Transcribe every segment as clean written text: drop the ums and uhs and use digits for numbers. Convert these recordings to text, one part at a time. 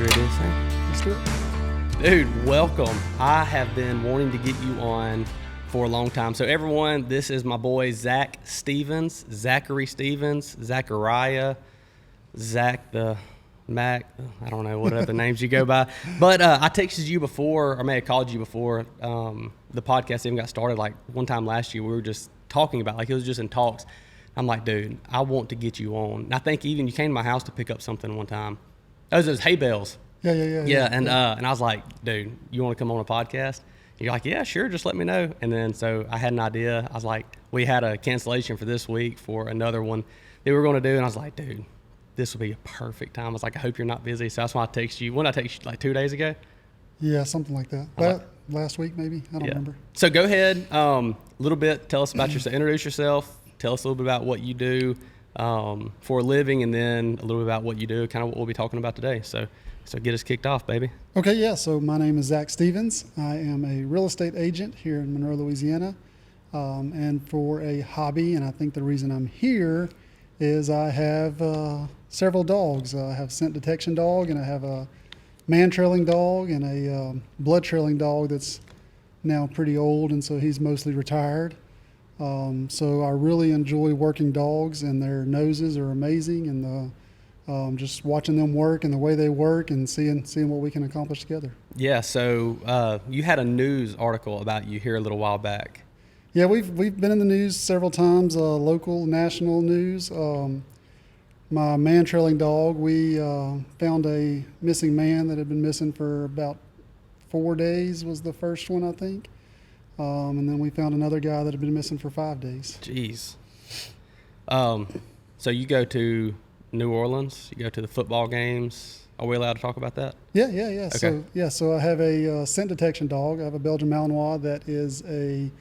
You ready to sing? Let's do it. Dude, welcome. I have been wanting to get you on for a long time. So everyone, this is my boy Zach Stevens, Zachary Stevens, Zachariah, Zach the Mac. I don't know what other names you go by. But I texted you before, or may have called you before the podcast even got started. Like one time last year, we were just talking about, like it was just in talks. I'm like, dude, I want to get you on. And I think even you came to my house to pick up something one time. Those hay bales. Yeah. And I was like, dude, you want to come on a podcast? And you're like, yeah, sure, just let me know. And then so I had an idea. I was like, we had a cancellation for this week for another one that we were going to do. And I was like, dude, this will be a perfect time. I was like, I hope you're not busy. So that's why I texted you. When did I text you, like 2 days ago? Yeah, something like that. Last week maybe? I don't remember. So go ahead, a little bit, tell us about yourself, introduce yourself, tell us a little bit about what you do for a living, and then a little bit about what you do, kind of what we'll be talking about today. So get us kicked off, baby. Okay, yeah. So my name is Zach Stevens. I am a real estate agent here in Monroe, Louisiana. And for a hobby, and I think the reason I'm here is I have several dogs. I have a scent detection dog, and I have a man trailing dog and a blood trailing dog that's now pretty old, and so he's mostly retired. So I really enjoy working dogs, and their noses are amazing, and just watching them work and the way they work and seeing what we can accomplish together. Yeah, so you had a news article about you here a little while back. Yeah, we've been in the news several times, local, national news. My man trailing dog, we found a missing man that had been missing for about 4 days was the first one, I think. And then we found another guy that had been missing for 5 days. Jeez. So you go to New Orleans, you go to the football games. Are we allowed to talk about that? Yeah. Okay. So I have a scent detection dog. I have a Belgian Malinois that is a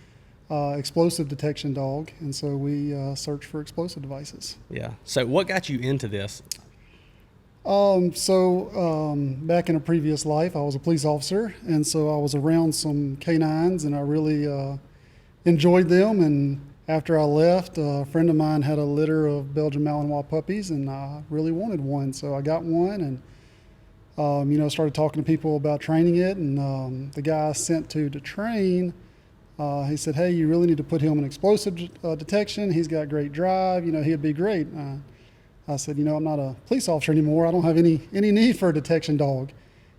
explosive detection dog, and so we search for explosive devices. Yeah. So what got you into this? Back in a previous life, I was a police officer, and so I was around some canines, and I really enjoyed them. And after I left, a friend of mine had a litter of Belgian Malinois puppies, and I really wanted one, so I got one, and started talking to people about training it. And the guy I sent to train, he said, "Hey, you really need to put him in explosive detection. He's got great drive. He'd be great." I said, I'm not a police officer anymore. I don't have any need for a detection dog.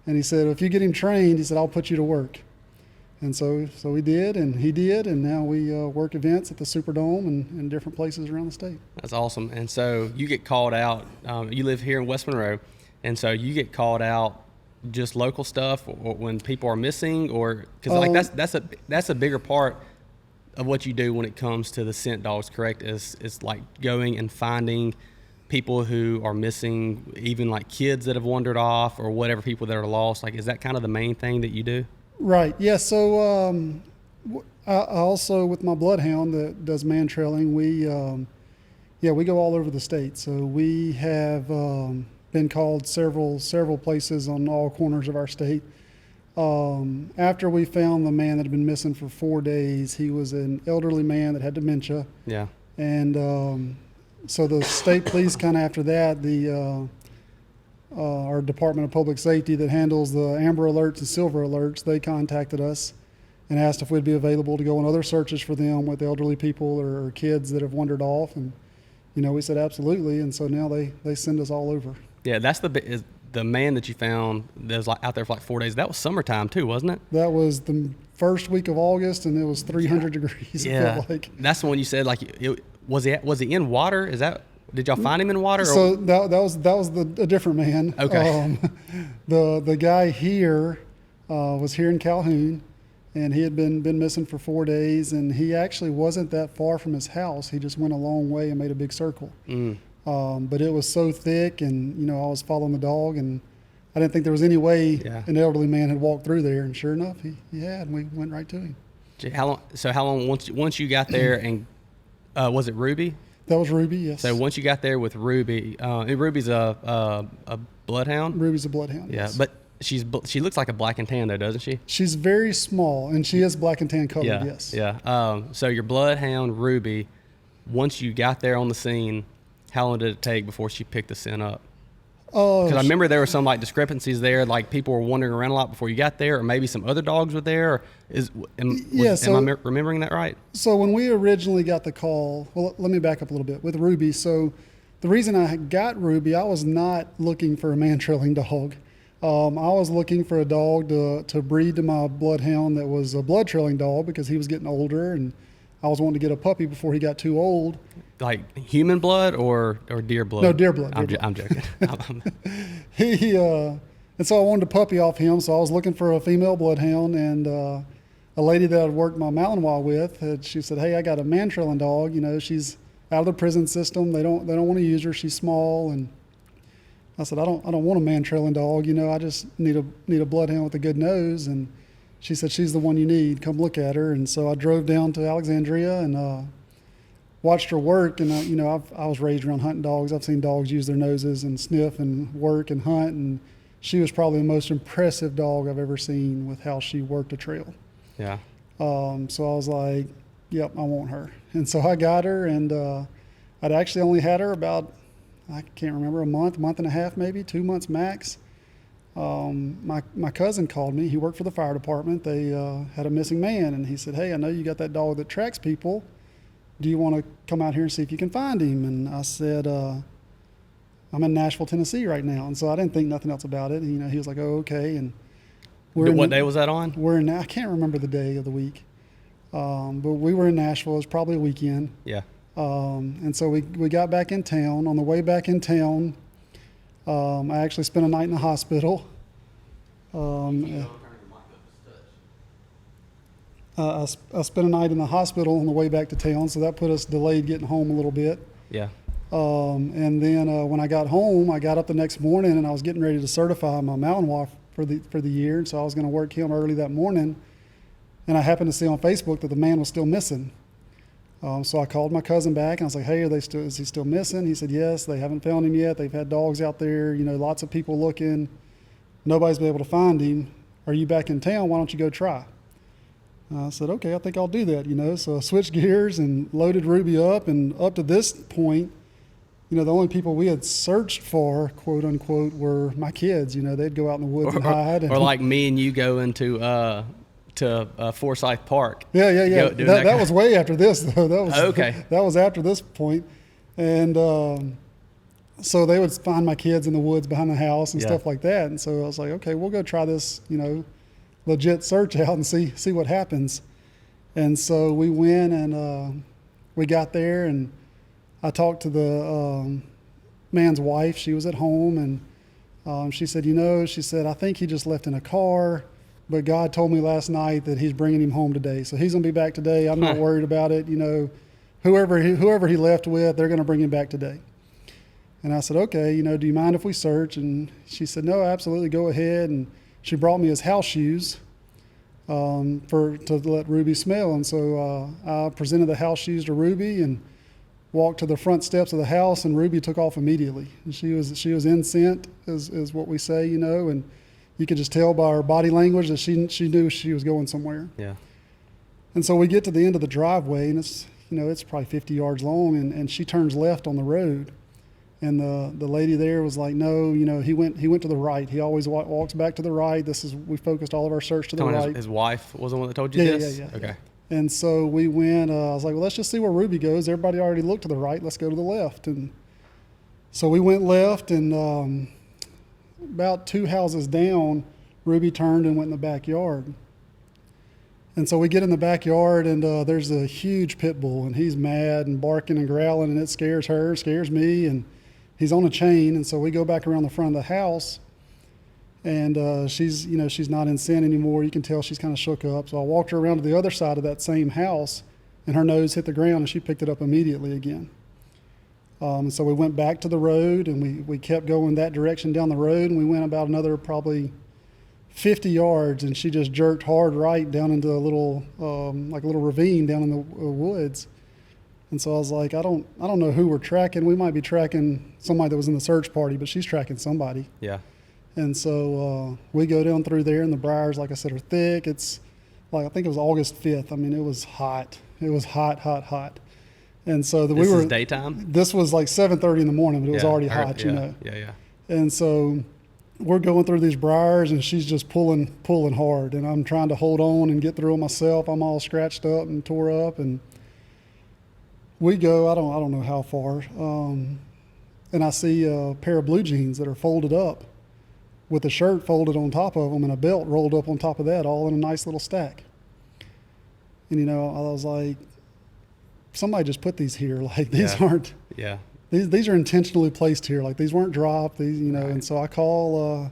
And he said, if you get him trained, he said, I'll put you to work. And so we did, and he did, and now we work events at the Superdome and different places around the state. That's awesome. And so you get called out. You live here in West Monroe, and so you get called out just local stuff, or when people are missing, or because that's a bigger part of what you do when it comes to the scent dogs. Correct? Is like going and finding people who are missing, even like kids that have wandered off or whatever, people that are lost. Like, is that kind of the main thing that you do? Right. Yeah. So I also, with my bloodhound that does man trailing, we go all over the state. So we have been called several places on all corners of our state. After we found the man that had been missing for 4 days, he was an elderly man that had dementia. Yeah. And so the state police, kind of after that, our Department of Public Safety that handles the Amber Alerts and Silver Alerts, they contacted us and asked if we'd be available to go on other searches for them with elderly people or kids that have wandered off. And, we said absolutely. And so now they send us all over. Yeah, that's the man that you found that was out there for like 4 days. That was summertime too, wasn't it? That was the first week of August, and it was 300 degrees. Yeah. It felt like. That's the one you said, like, was he in water? Did y'all find him in water? So that was a different man. Okay. The guy here was here in Calhoun, and he had been missing for 4 days, and he actually wasn't that far from his house. He just went a long way and made a big circle. But it was so thick, and I was following the dog, and I didn't think there was any way an elderly man had walked through there, and sure enough, he had, and we went right to him. How long once you got there, and was it Ruby? That was Ruby, yes. So once you got there with Ruby, Ruby's a bloodhound? Ruby's a bloodhound, yeah, yes. But she looks like a black and tan though, doesn't she? She's very small, and she is black and tan colored, yes. Yeah. So your bloodhound Ruby, once you got there on the scene, how long did it take before she picked the scent up? Because I remember there were some like discrepancies there, like people were wandering around a lot before you got there, or maybe some other dogs were there. Or am I remembering that right? So when we originally got the call, well, let me back up a little bit with Ruby. So the reason I got Ruby, I was not looking for a man-trailing dog. I was looking for a dog to breed to my bloodhound that was a blood-trailing dog because he was getting older, and I was wanting to get a puppy before he got too old. Like human blood or deer blood? No, deer blood. I'm joking. And so I wanted a puppy off him, so I was looking for a female bloodhound, and a lady that I'd worked my mountain wild with, she said, "Hey, I got a man-trailing dog. You know, she's out of the prison system. They don't want to use her. She's small." And I said, I don't want a man-trailing dog. You know, I just need a bloodhound with a good nose. And she said, "She's the one you need. Come look at her." And so I drove down to Alexandria and watched her work. And I was raised around hunting dogs. I've seen dogs use their noses and sniff and work and hunt. And she was probably the most impressive dog I've ever seen with how she worked a trail. Yeah. So I was like, "Yep, I want her." And so I got her, and I'd actually only had her about, I can't remember, a month and a half, maybe 2 months max. My cousin called me. He worked for the fire department. They had a missing man, and he said, "Hey, I know you got that dog that tracks people. Do you want to come out here and see if you can find him?" And I said, "I'm in Nashville, Tennessee right now." And so I didn't think nothing else about it. And, he was like, "Oh, okay." And what day was that on? I can't remember the day of the week. But we were in Nashville. It was probably a weekend. Yeah. And so we got back in town. On the way back in town, I actually spent a night in the hospital. I spent a night in the hospital on the way back to town, so that put us delayed getting home a little bit. Yeah. And then when I got home, I got up the next morning and I was getting ready to certify my mountain walk for the year. And so I was going to work him early that morning. And I happened to see on Facebook that the man was still missing. So I called my cousin back and I was like, "Hey, is he still missing?" He said, "Yes, they haven't found him yet. They've had dogs out there, lots of people looking. Nobody's been able to find him. Are you back in town? Why don't you go try?" I said, "Okay, I think I'll do that." So I switched gears and loaded Ruby up. And up to this point, the only people we had searched for, quote unquote, were my kids. They'd go out in the woods and hide. Or like me and you go into to Forsyth Park. Yeah. That was way after this, though. That was okay. That was after this point. And so they would find my kids in the woods behind the house and stuff like that. And so I was like, "Okay, we'll go try this, legit search out and see what happens." And so we went and we got there, and I talked to the man's wife. She was at home, and she said, "I think he just left in a car. But God told me last night that he's bringing him home today. So he's going to be back today. I'm not worried about it. Whoever he left with, they're going to bring him back today." And I said, "Okay, do you mind if we search?" And she said, "No, absolutely, go ahead." And she brought me his house shoes to let Ruby smell. And so I presented the house shoes to Ruby and walked to the front steps of the house, and Ruby took off immediately. And she was in scent, is what we say, and you could just tell by her body language that she knew she was going somewhere. Yeah. And so we get to the end of the driveway, and it's probably 50 yards long, and she turns left on the road. And the lady there was like, "No, he went to the right. He always walks back to the right. We focused all of our search to the right." His wife was the one that told you this? Yeah. Okay. And so we went, I was like, "Well, let's just see where Ruby goes. Everybody already looked to the right. Let's go to the left." And so we went left, and about 2 houses down, Ruby turned and went in the backyard. And so we get in the backyard, and there's a huge pit bull, and he's mad and barking and growling, and it scares her, scares me, and he's on a chain. And so we go back around the front of the house, and she's not in scent anymore. You can tell she's kind of shook up. So I walked her around to the other side of that same house, and her nose hit the ground, and she picked it up immediately again. So we went back to the road, and we kept going that direction down the road, and we went about another probably 50 yards, and she just jerked hard right down into a little ravine down in the woods. And so I was like, I don't know who we're tracking. We might be tracking somebody that was in the search party, but she's tracking somebody. Yeah. And so we go down through there, and the briars, like I said, are thick. It's like, I think it was August 5th. I mean, it was hot. It was hot. And so This is daytime? This was like 7:30 in the morning, but it was already hot, Yeah. And so we're going through these briars, and she's just pulling hard, and I'm trying to hold on and get through it myself. I'm all scratched up and tore up, and we go, I don't know how far, and I see a pair of blue jeans that are folded up with a shirt folded on top of them and a belt rolled up on top of that, all in a nice little stack. And, you know, I was like, somebody just put these here. Like, these aren't, these are intentionally placed here. Like, these weren't dropped, these, you know. Right. And so I call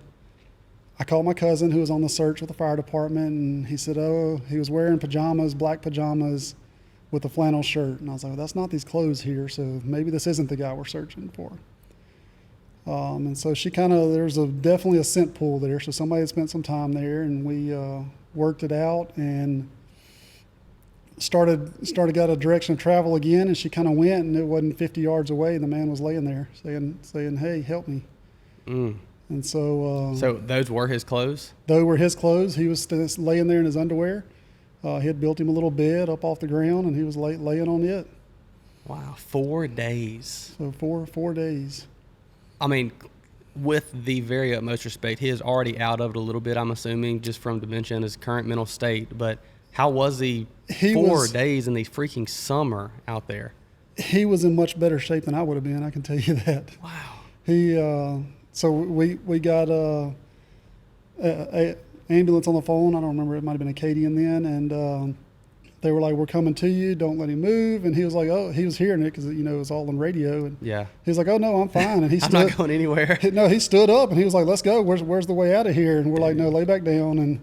my cousin who was on the search with the fire department, and he said, oh, he was wearing pajamas, black pajamas with a flannel shirt. And I was like, well, that's not these clothes here, so maybe this isn't the guy we're searching for. And so she there's definitely a scent pool there. So somebody had spent some time there, and we worked it out and started got a direction of travel again. And she kind of went, and it wasn't 50 yards away. The man was laying there saying, hey, help me. And so those were his clothes? Those were his clothes. He was laying there in his underwear. He had built him a little bed up off the ground, and he was laying on it. Wow, 4 days. So four days. I mean, with the very utmost respect, he is already out of it a little bit, I'm assuming, just from dementia and his current mental state. But how was he 4 days in the freaking summer out there? He was in much better shape than I would have been, I can tell you that. Wow. So we got a ambulance on the phone. I don't remember, it might have been Acadian then, and they were like, we're coming to you, don't let him move. And he was like, oh, he was hearing it because, you know, it was all on radio. And he was like, oh, no, I'm fine. And he I'm not going anywhere. No, he stood up, and he was like, let's go. Where's the way out of here? And we're like, no, lay back down. And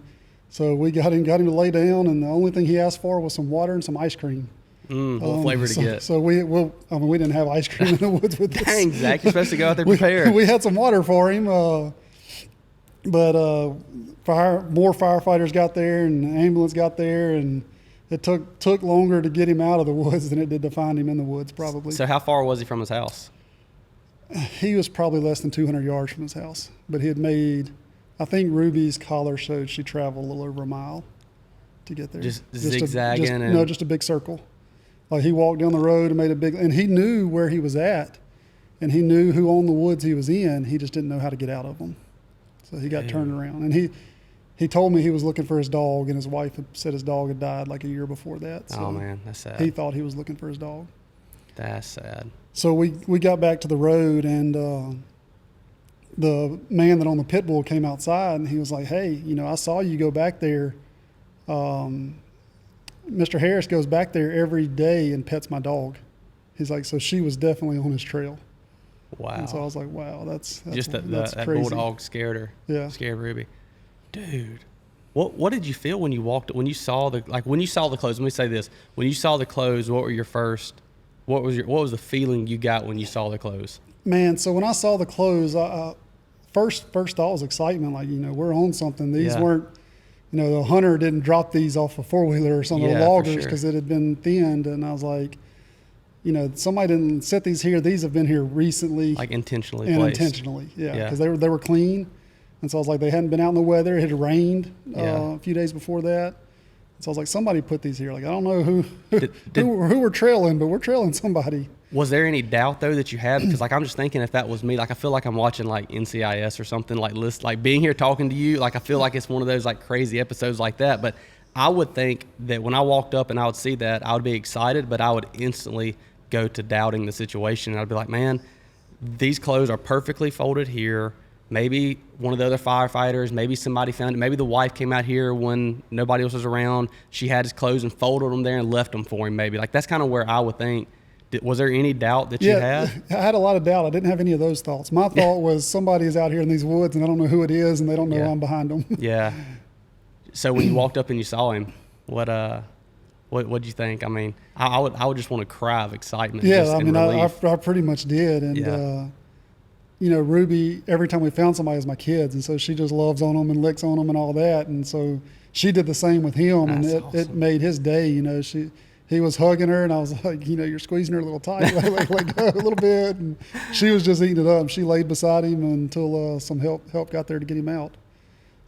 so we got him to lay down, and the only thing he asked for was some water and some ice cream. What flavor to get? So we didn't have ice cream in the woods with us. Dang, Zach, you're supposed to go out there prepared. We had some water for him, but more firefighters got there, and the ambulance got there, and it took longer to get him out of the woods than it did to find him in the woods, probably. So how far was he from his house? He was probably less than 200 yards from his house, but he had made, I think Ruby's collar showed she traveled a little over a mile to get there. Just zigzagging? No, just a big circle. Like, he walked down the road and made a big, and he knew where he was at, and he knew who owned the woods he was in. He just didn't know how to get out of them. So he got turned around, and he told me he was looking for his dog, and his wife had said his dog had died like a year before that. So oh, man, that's sad. He thought he was looking for his dog. That's sad. So we got back to the road, and the man that owned the pit bull came outside, and he was like, hey, you know, I saw you go back there. Mr. Harris goes back there every day and pets my dog. He's like, so she was definitely on his trail. Wow. And so I was like, wow, that's just that crazy. bulldog scared her. Yeah. Scared Ruby. Dude, what did you feel when you saw the clothes? Let me say this: when you saw the clothes, what was the feeling you got when you saw the clothes? Man, so when I saw the clothes, first thought was excitement. Like, you know, we're on something. These weren't, you know, the hunter didn't drop these off a 4-wheeler or some of the loggers because it had been thinned. And I was like, you know, somebody didn't set these here. These have been here recently, like intentionally placed. Intentionally, because they were clean. And so I was like, they hadn't been out in the weather. It had rained a few days before that. So I was like, somebody put these here. Like, I don't know who we're trailing, but we're trailing somebody. Was there any doubt though that you had? Because like, I'm just thinking if that was me, like I feel like I'm watching like NCIS or something, like being here talking to you. Like I feel like it's one of those like crazy episodes like that. But I would think that when I walked up and I would see that, I would be excited, but I would instantly go to doubting the situation. And I'd be like, man, these clothes are perfectly folded here. Maybe one of the other firefighters, maybe somebody found it. Maybe the wife came out here when nobody else was around. She had his clothes and folded them there and left them for him maybe. Like that's kind of where I would think. Was there any doubt that you had? I had a lot of doubt. I didn't have any of those thoughts. My thought was somebody is out here in these woods and I don't know who it is and they don't know I'm behind them. Yeah. So when you walked up and you saw him, what'd you think? I mean, I would just want to cry of excitement. Yeah, I mean, I pretty much did. And, you know, Ruby, every time we found somebody, is my kids. And so she just loves on them and licks on them and all that. And so she did the same with him. That's and it made his day. You know, he was hugging her and I was like, you know, you're squeezing her a little tight, like go a little bit. And she was just eating it up. She laid beside him until some help got there to get him out.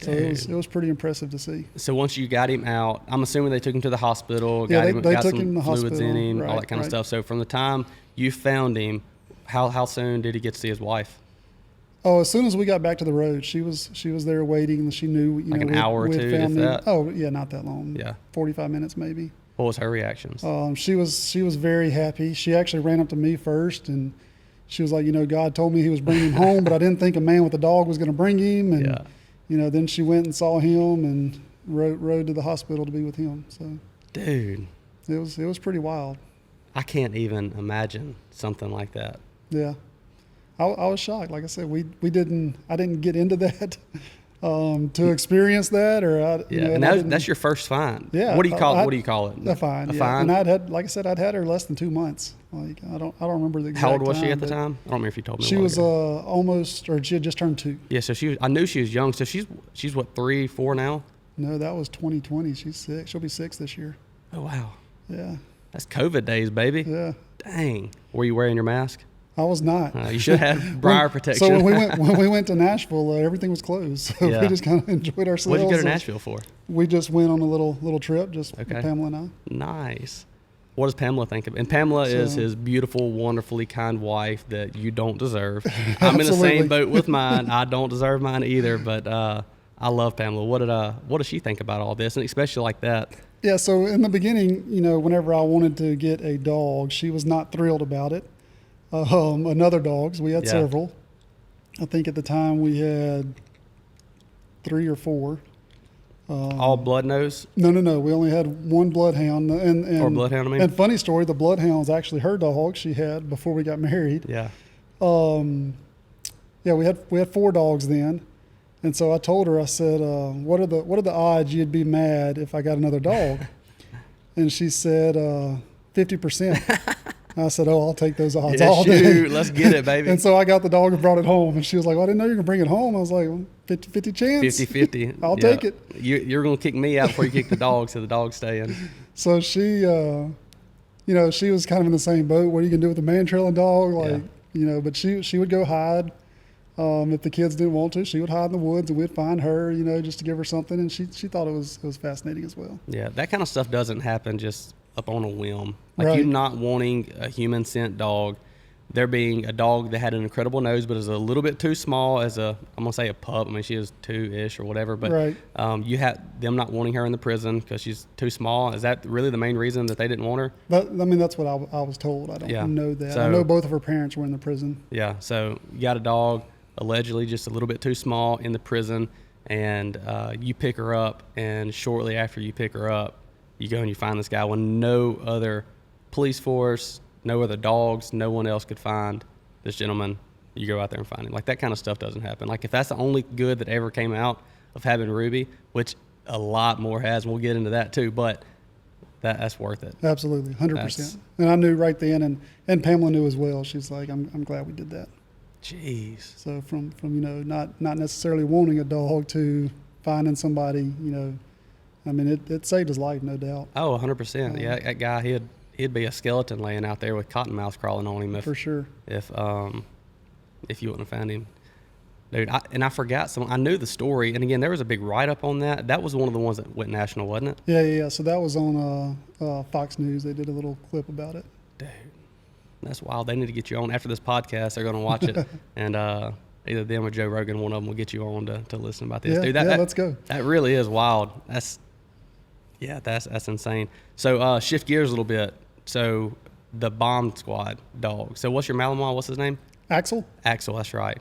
So it was pretty impressive to see. So once you got him out, I'm assuming they took him to the hospital, got some him to the fluids hospital, in him, all that kind of stuff. So from the time you found him, how soon did he get to see his wife? Oh, as soon as we got back to the road, she was there waiting. She knew, Like an hour or we had two, if found them. that? Oh, yeah, not that long. Yeah. 45 minutes maybe. What was her reactions? She was very happy. She actually ran up to me first, and she was like, God told me he was bringing him home, but I didn't think a man with a dog was going to bring him. And then she went and saw him and rode to the hospital to be with him. So, dude, it was pretty wild. I can't even imagine something like that. Yeah. I was shocked. Like I said, I didn't get into that to experience that, and that's your first find. Yeah. What do you call it? A find. A yeah. find. And like I said, I'd had her less than 2 months. Like I don't remember the exact How old was time, she at the time? I don't remember if you told me. She was she had just turned 2. Yeah, so I knew she was young. So she's what, 3, 4 now? No, that was 2020. She's 6. She'll be 6 this year. Oh wow. Yeah. That's COVID days, baby. Yeah. Dang. Were you wearing your mask? I was not. You should have briar protection. So when we went to Nashville, everything was closed. So we just kind of enjoyed ourselves. What did you go to Nashville for? We just went on a little trip, just with Pamela and I. Nice. What does Pamela think of it? And Pamela is his beautiful, wonderfully kind wife that you don't deserve. I'm in the same boat with mine. I don't deserve mine either, but I love Pamela. What does she think about all this, and especially like that? Yeah, so in the beginning, whenever I wanted to get a dog, she was not thrilled about it. Another dogs, we had several. I think at the time we had 3 or 4. All blood nose? No. We only had one bloodhound. Or bloodhound, I mean. And funny story, the bloodhound was actually her dog she had before we got married. Yeah. We had 4 dogs then. And so I told her, I said, what are the odds you'd be mad if I got another dog? And she said, 50%. I said, I'll take those odds all day. Shoot, let's get it, baby. And so I got the dog and brought it home. And she was like, well, I didn't know you were going to bring it home. I was like, 50-50 chance. 50-50. I'll take it. You're going to kick me out before you kick the dog, so the dog's staying. So she, she was kind of in the same boat. What are you going to do with a man-trailing dog? But she would go hide. If the kids didn't want to, she would hide in the woods, and we'd find her, just to give her something. And she thought it was fascinating as well. Yeah, that kind of stuff doesn't happen just up on a whim. Like Right. you not wanting a human scent dog, there being a dog that had an incredible nose, but is a little bit too small as I'm gonna say a pup. I mean, she is 2-ish or whatever. But Right. You had them not wanting her in the prison because she's too small. Is that really the main reason that they didn't want her? That's what I was told. I don't know that. So, I know both of her parents were in the prison. Yeah. So you got a dog allegedly just a little bit too small in the prison, and you pick her up, and shortly after you pick her up, you go and you find this guy when no other police force, no other dogs, no one else could find this gentleman. You go out there and find him. Like, that kind of stuff doesn't happen. Like, if that's the only good that ever came out of having Ruby, which a lot more has, and we'll get into that too, but that's worth it. Absolutely, 100%. And I knew right then, and Pamela knew as well. She's like, I'm glad we did that. Jeez. So from not necessarily wanting a dog to finding somebody, I mean, it saved his life, no doubt. Oh, 100%. Yeah, that guy, he'd be a skeleton laying out there with cottonmouths crawling on him for sure. If you wouldn't have found him. Dude, I forgot I knew the story, and again, there was a big write-up on that. That was one of the ones that went national, wasn't it? Yeah. So that was on Fox News. They did a little clip about it. Dude, that's wild. They need to get you on after this podcast. They're going to watch it, and either them or Joe Rogan, one of them will get you on to listen about this. Yeah, Dude, let's go. That really is wild. That's insane. So shift gears a little bit. So the bomb squad dog. So what's your Malinois? What's his name? Axel, that's right.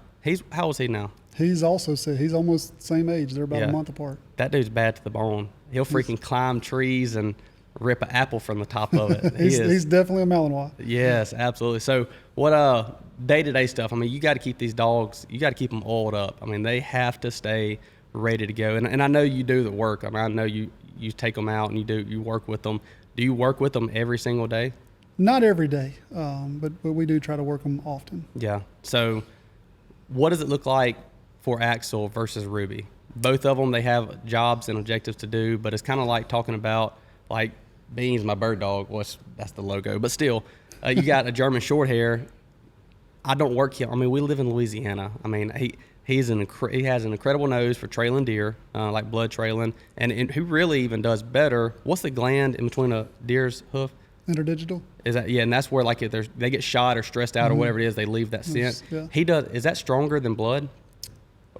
How old is he now? He's almost the same age. They're about a month apart. That dude's bad to the bone. He'll freaking climb trees and rip an apple from the top of it. He's definitely a Malinois. Yes, absolutely. So what day-to-day stuff, I mean, you got to keep these dogs, you got to keep them oiled up. I mean, they have to stay ready to go. And I know you do the work. I mean, I know you take them out and you work with them. Do you work with them every single day? Not every day, but we do try to work them often. Yeah. So what does it look like for Axel versus Ruby? Both of them, they have jobs and objectives to do, but it's kind of like talking about, like, Beans, my bird dog, that's the logo. But still, you got a German short hair. I don't work here. I mean, we live in Louisiana. I mean, he has an incredible nose for trailing deer, like blood trailing, and who really even does better. What's the gland in between a deer's hoof? Interdigital. Is that and that's where like if they get shot or stressed out or whatever it is, they leave that scent. Yeah. He does. Is that stronger than blood?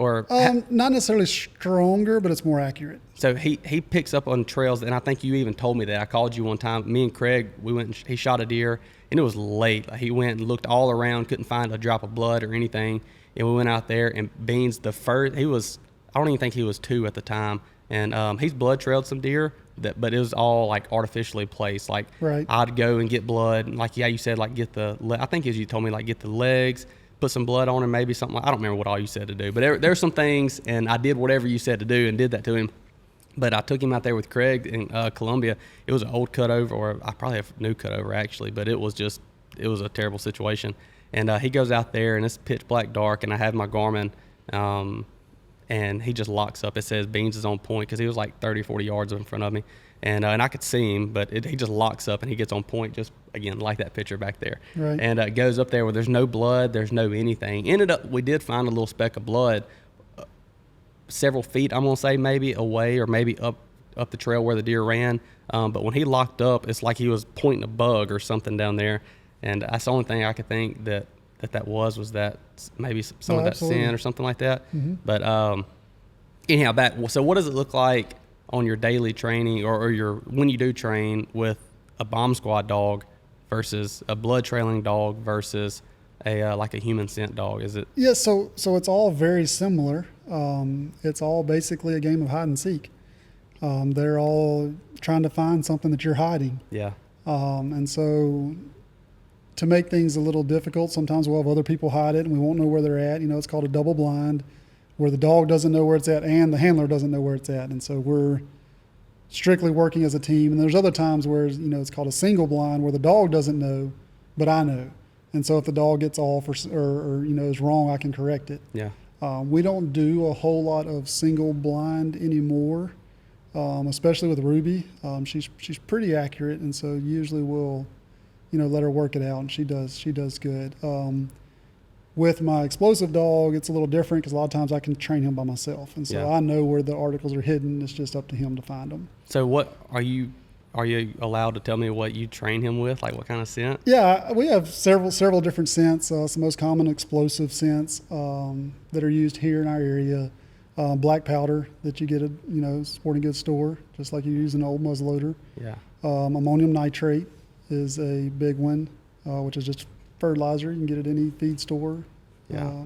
Or Not necessarily stronger, but it's more accurate. so he picks up on trails, and I think you even told me that. I called you one time. Me and Craig, we went. He shot a deer, and it was late. Like, he went and looked all around, couldn't find a drop of blood or anything. And we went out there, and Beans, the first, he was. I don't even think he was 2 at the time, and he's blood trailed some deer. But it was all like artificially placed. Like Right. I'd go and get blood, and like you said, like get the. I think as you told me, like get the legs. Put some blood on him, maybe something like, I don't remember what all you said to do, but there's some things, and I did whatever you said to do and did that to him. But I took him out there with Craig in Columbia. It was an old cutover, or I probably have a new cutover actually, but it was a terrible situation. And he goes out there, and it's pitch black dark, and I have my Garmin, and he just locks up. It says Beans is on point because he was like 30, 40 yards in front of me. And I could see him, but he just locks up and he gets on point, just again like that picture back there. Right. And goes up there where there's no blood, there's no anything. We did find a little speck of blood, several feet, I'm gonna say maybe away, or maybe up the trail where the deer ran. But when he locked up, it's like he was pointing a bug or something down there. And that's the only thing I could think that was that maybe some of that absolutely. sin or something like that. But anyhow, so what does it look like on your daily training or your when you do train with a bomb squad dog versus a blood trailing dog versus a like a human scent dog? Is it? Yeah, so it's all very similar. It's all basically a game of hide and seek. They're all trying to find something that you're hiding. Yeah. And so to make things a little difficult, sometimes we'll have other people hide it and we won't know where they're at. It's called a double blind, where the dog doesn't know where it's at and the handler doesn't know where it's at. And so we're strictly working as a team. And there's other times where, it's called a single blind, where the dog doesn't know, but I know. And so if the dog gets off or is wrong, I can correct it. Yeah. We don't do a whole lot of single blind anymore, especially with Ruby. She's pretty accurate. And so usually we'll, let her work it out, and she does good. With my explosive dog, it's a little different because a lot of times I can train him by myself. And so I know where the articles are hidden. It's just up to him to find them. So what are you allowed to tell me what you train him with? Like what kind of scent? Yeah, we have several different scents. Some most common explosive scents that are used here in our area. Black powder that you get at, sporting goods store, just like you use an old muzzleloader. Yeah. Ammonium nitrate is a big one, which is just fertilizer. You can get it at any feed store. Yeah.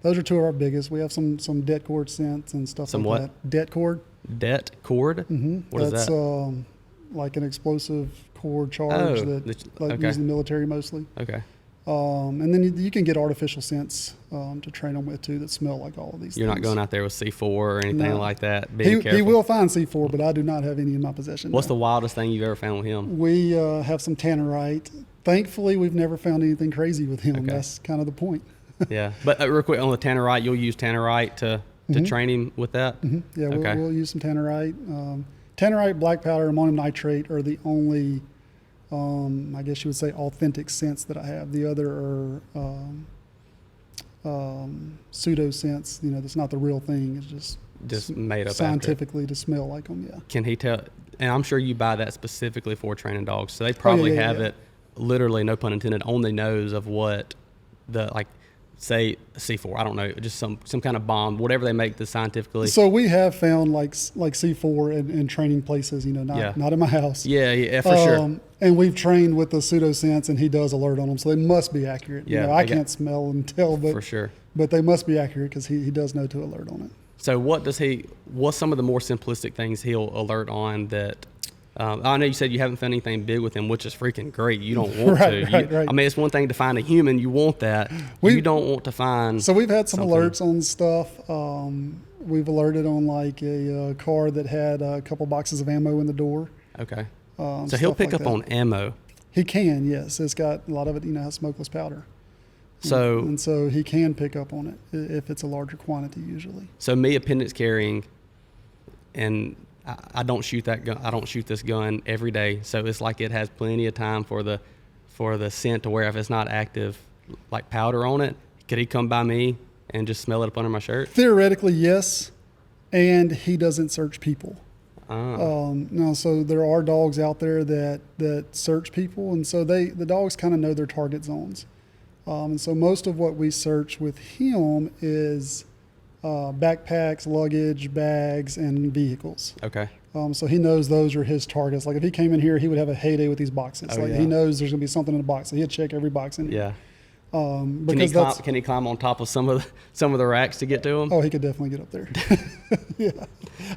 Those are 2 of our biggest. We have some det cord scents and stuff Some like what? that. Det cord. Det cord? Mm-hmm. What is That's that? like an explosive cord charge that okay. used in the military mostly. Okay. And then you can get artificial scents to train them with too that smell like all of these You're things. not going out there with C4 or anything No. like that. Being careful. He will find C4, but I do not have any in my possession. What's no. the wildest thing you've ever found with him? We have some tannerite. Thankfully, we've never found anything crazy with him. Okay. That's kind of the point. Yeah. But real quick, on the tannerite, you'll use tannerite to train him with that? Mm-hmm. Yeah, Okay. we'll use some tannerite. Tannerite, black powder, ammonium nitrate are the only, I guess you would say, authentic scents that I have. The other are pseudo scents. That's not the real thing. It's Just made up scientifically to smell like them. Yeah. Can he tell? And I'm sure you buy that specifically for training dogs. So they probably have it literally, no pun intended, on the nose of what say C4. I don't know, just some kind of bomb, whatever they make this scientifically. So we have found like C4 in training places, not in my house. Yeah, for sure. And we've trained with the pseudosense, and he does alert on them, so they must be accurate. Yeah, I can't smell and tell, but for sure. But they must be accurate because he does know to alert on it. So what's some of the more simplistic things he'll alert on that? I know you said you haven't found anything big with him, which is freaking great. You don't want to. Right. I mean, it's one thing to find a human. You want that. You don't want to find. So we've had some something. alerts on stuff. We've alerted on like a car that had a couple boxes of ammo in the door. Okay. So he'll pick up on ammo. He can, yes. It's got a lot of it, has smokeless powder. So and so he can pick up on it if it's a larger quantity usually. So me appendix carrying, and I don't shoot that gun. I don't shoot this gun every day. So it's like it has plenty of time for the scent to where if it's not active, like powder on it, could he come by me and just smell it up under my shirt? Theoretically, yes. And he doesn't search people. Now, so there are dogs out there that search people, and so the dogs kind of know their target zones. And so most of what we search with him is backpacks, luggage, bags, and vehicles. Okay. So he knows those are his targets. Like if he came in here, he would have a heyday with these boxes. Oh, He knows there's going to be something in the box, so he'd check every box in here. Yeah. Because Can he climb on top of some of the racks to get to them? Oh, he could definitely get up there. Yeah,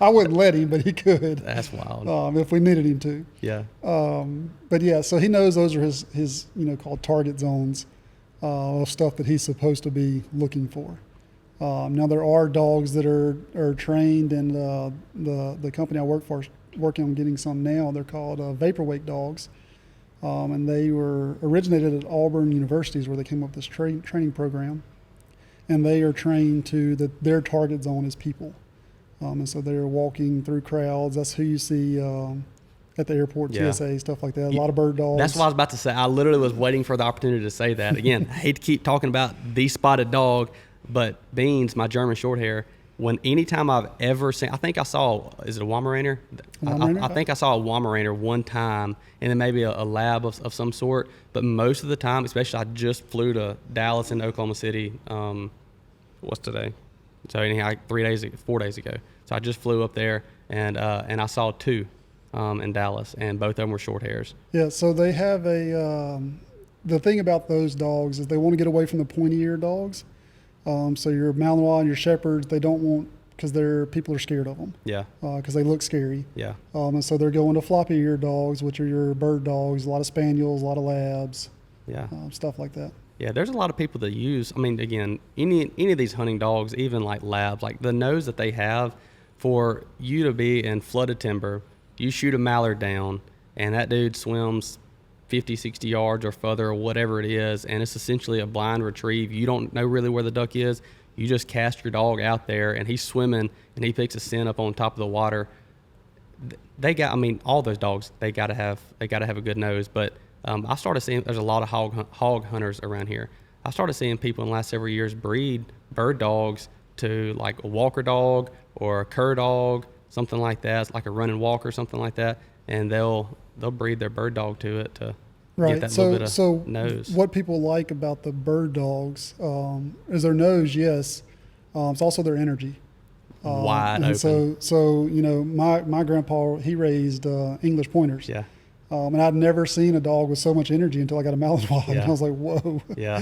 I wouldn't let him, but he could. That's wild. If we needed him to. Yeah. But yeah, so he knows those are his called target zones of stuff that he's supposed to be looking for. Now there are dogs that are trained, and the company I work for is working on getting some now. They're called vaporwake dogs, and they were originated at Auburn Universities, where they came up with this training program, and they are trained to their target zone is people, and so they're walking through crowds. That's who you see at the airport, TSA, stuff like that. A lot of bird dogs. That's what I was about to say. I literally was waiting for the opportunity to say that. Again, I hate to keep talking about the spotted dog, but Beans, my German short hair, anytime I've ever seen, I think I saw, is it a Weimaraner? I think I saw a Weimaraner one time, and then maybe a lab of some sort. But most of the time, especially I just flew to Dallas and Oklahoma City. What's today? So anyhow, 4 days ago. So I just flew up there, and I saw two in Dallas, and both of them were short hairs. Yeah, so they have the thing about those dogs is they want to get away from the pointy-eared dogs. So your Malinois and your Shepherds, they don't want, because people are scared of them. Yeah. Because they look scary. Yeah. And so they're going to floppy-eared dogs, which are your bird dogs, a lot of Spaniels, a lot of Labs. Yeah. Stuff like that. Yeah, there's a lot of people that use, I mean, again, any of these hunting dogs, even like Labs, like the nose that they have for you to be in flooded timber, you shoot a mallard down, and that dude swims 50, 60 yards or further or whatever it is, and it's essentially a blind retrieve. You don't know really where the duck is. You just cast your dog out there, and he's swimming, and he picks a scent up on top of the water. All those dogs, they got to have a good nose. But I started seeing there's a lot of hog hunters around here. I started seeing people in the last several years breed bird dogs to like a walker dog or a cur dog, something like that. It's like a running walk or something like that, and they'll breed their bird dog to it to get that little bit of nose. What people like about the bird dogs is their nose, yes. It's also their energy. Wide and open. So my grandpa, he raised English pointers. Yeah. And I'd never seen a dog with so much energy until I got a Malinois. And Yeah. I was like, whoa. Yeah.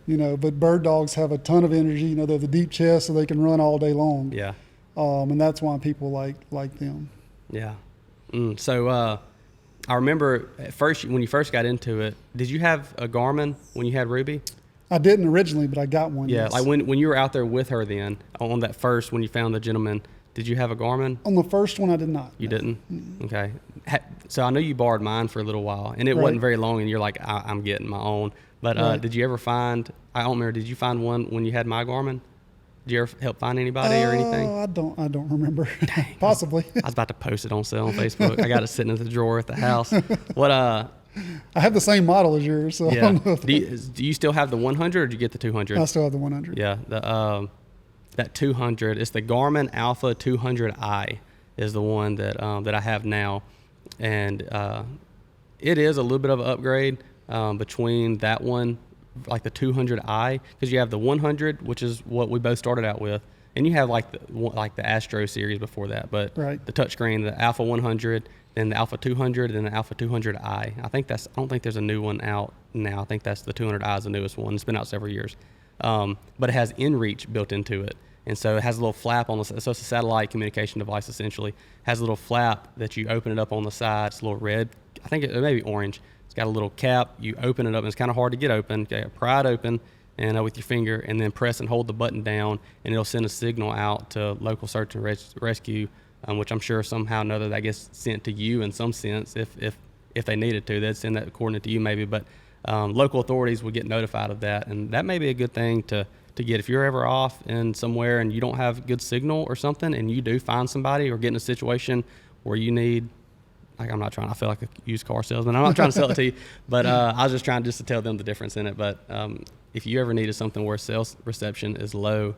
But bird dogs have a ton of energy. They have the deep chest, so they can run all day long. Yeah. And that's why people like them. Yeah. So I remember at first, when you first got into it, did you have a Garmin when you had Ruby? I didn't originally, but I got one. Yeah, yes. like when you were out there with her then, on that first, when you found the gentleman, did you have a Garmin? On the first one, I did not. You no. didn't? Mm-hmm. Okay. So I know you borrowed mine for a little while, and it Right. wasn't very long, and you're like, I'm getting my own. But Right. did you ever find, I don't remember, did you find one when you had my Garmin? Did you ever help find anybody or anything? I don't remember. Possibly. I was about to post it on sale on Facebook. I got it sitting in the drawer at the house. What I have the same model as yours, so I yeah. don't know. Do you still have the 100 or did you get the 200? I still have the 100. Yeah, that 200. It's the Garmin Alpha 200i is the one that I have now, and it is a little bit of an upgrade between that one, like the 200i, because you have the 100, which is what we both started out with, and you have like the Astro series before that, but Right. the touchscreen, the Alpha 100, then the Alpha 200, and then the Alpha 200i. I don't think there's a new one out now. I think that's the 200i is the newest one. It's been out several years, but it has inReach built into it. And so it has a little flap on the side. So it's a satellite communication device, essentially. It has a little flap that you open it up on the side. It's a little red. I think it may be orange. It's got a little cap. You open it up, and it's kind of hard to get open. You pry it open and with your finger, and then press and hold the button down, and it'll send a signal out to local search and rescue, which I'm sure somehow or another that gets sent to you in some sense. If they needed to, they'd send that coordinate to you maybe. But local authorities would get notified of that, and that may be a good thing to get if you're ever off in somewhere and you don't have good signal or something, and you do find somebody or get in a situation where you need, like, I feel like a used car salesman. I'm not trying to sell it to you, but I was just trying to tell them the difference in it. But if you ever needed something where sales reception is low,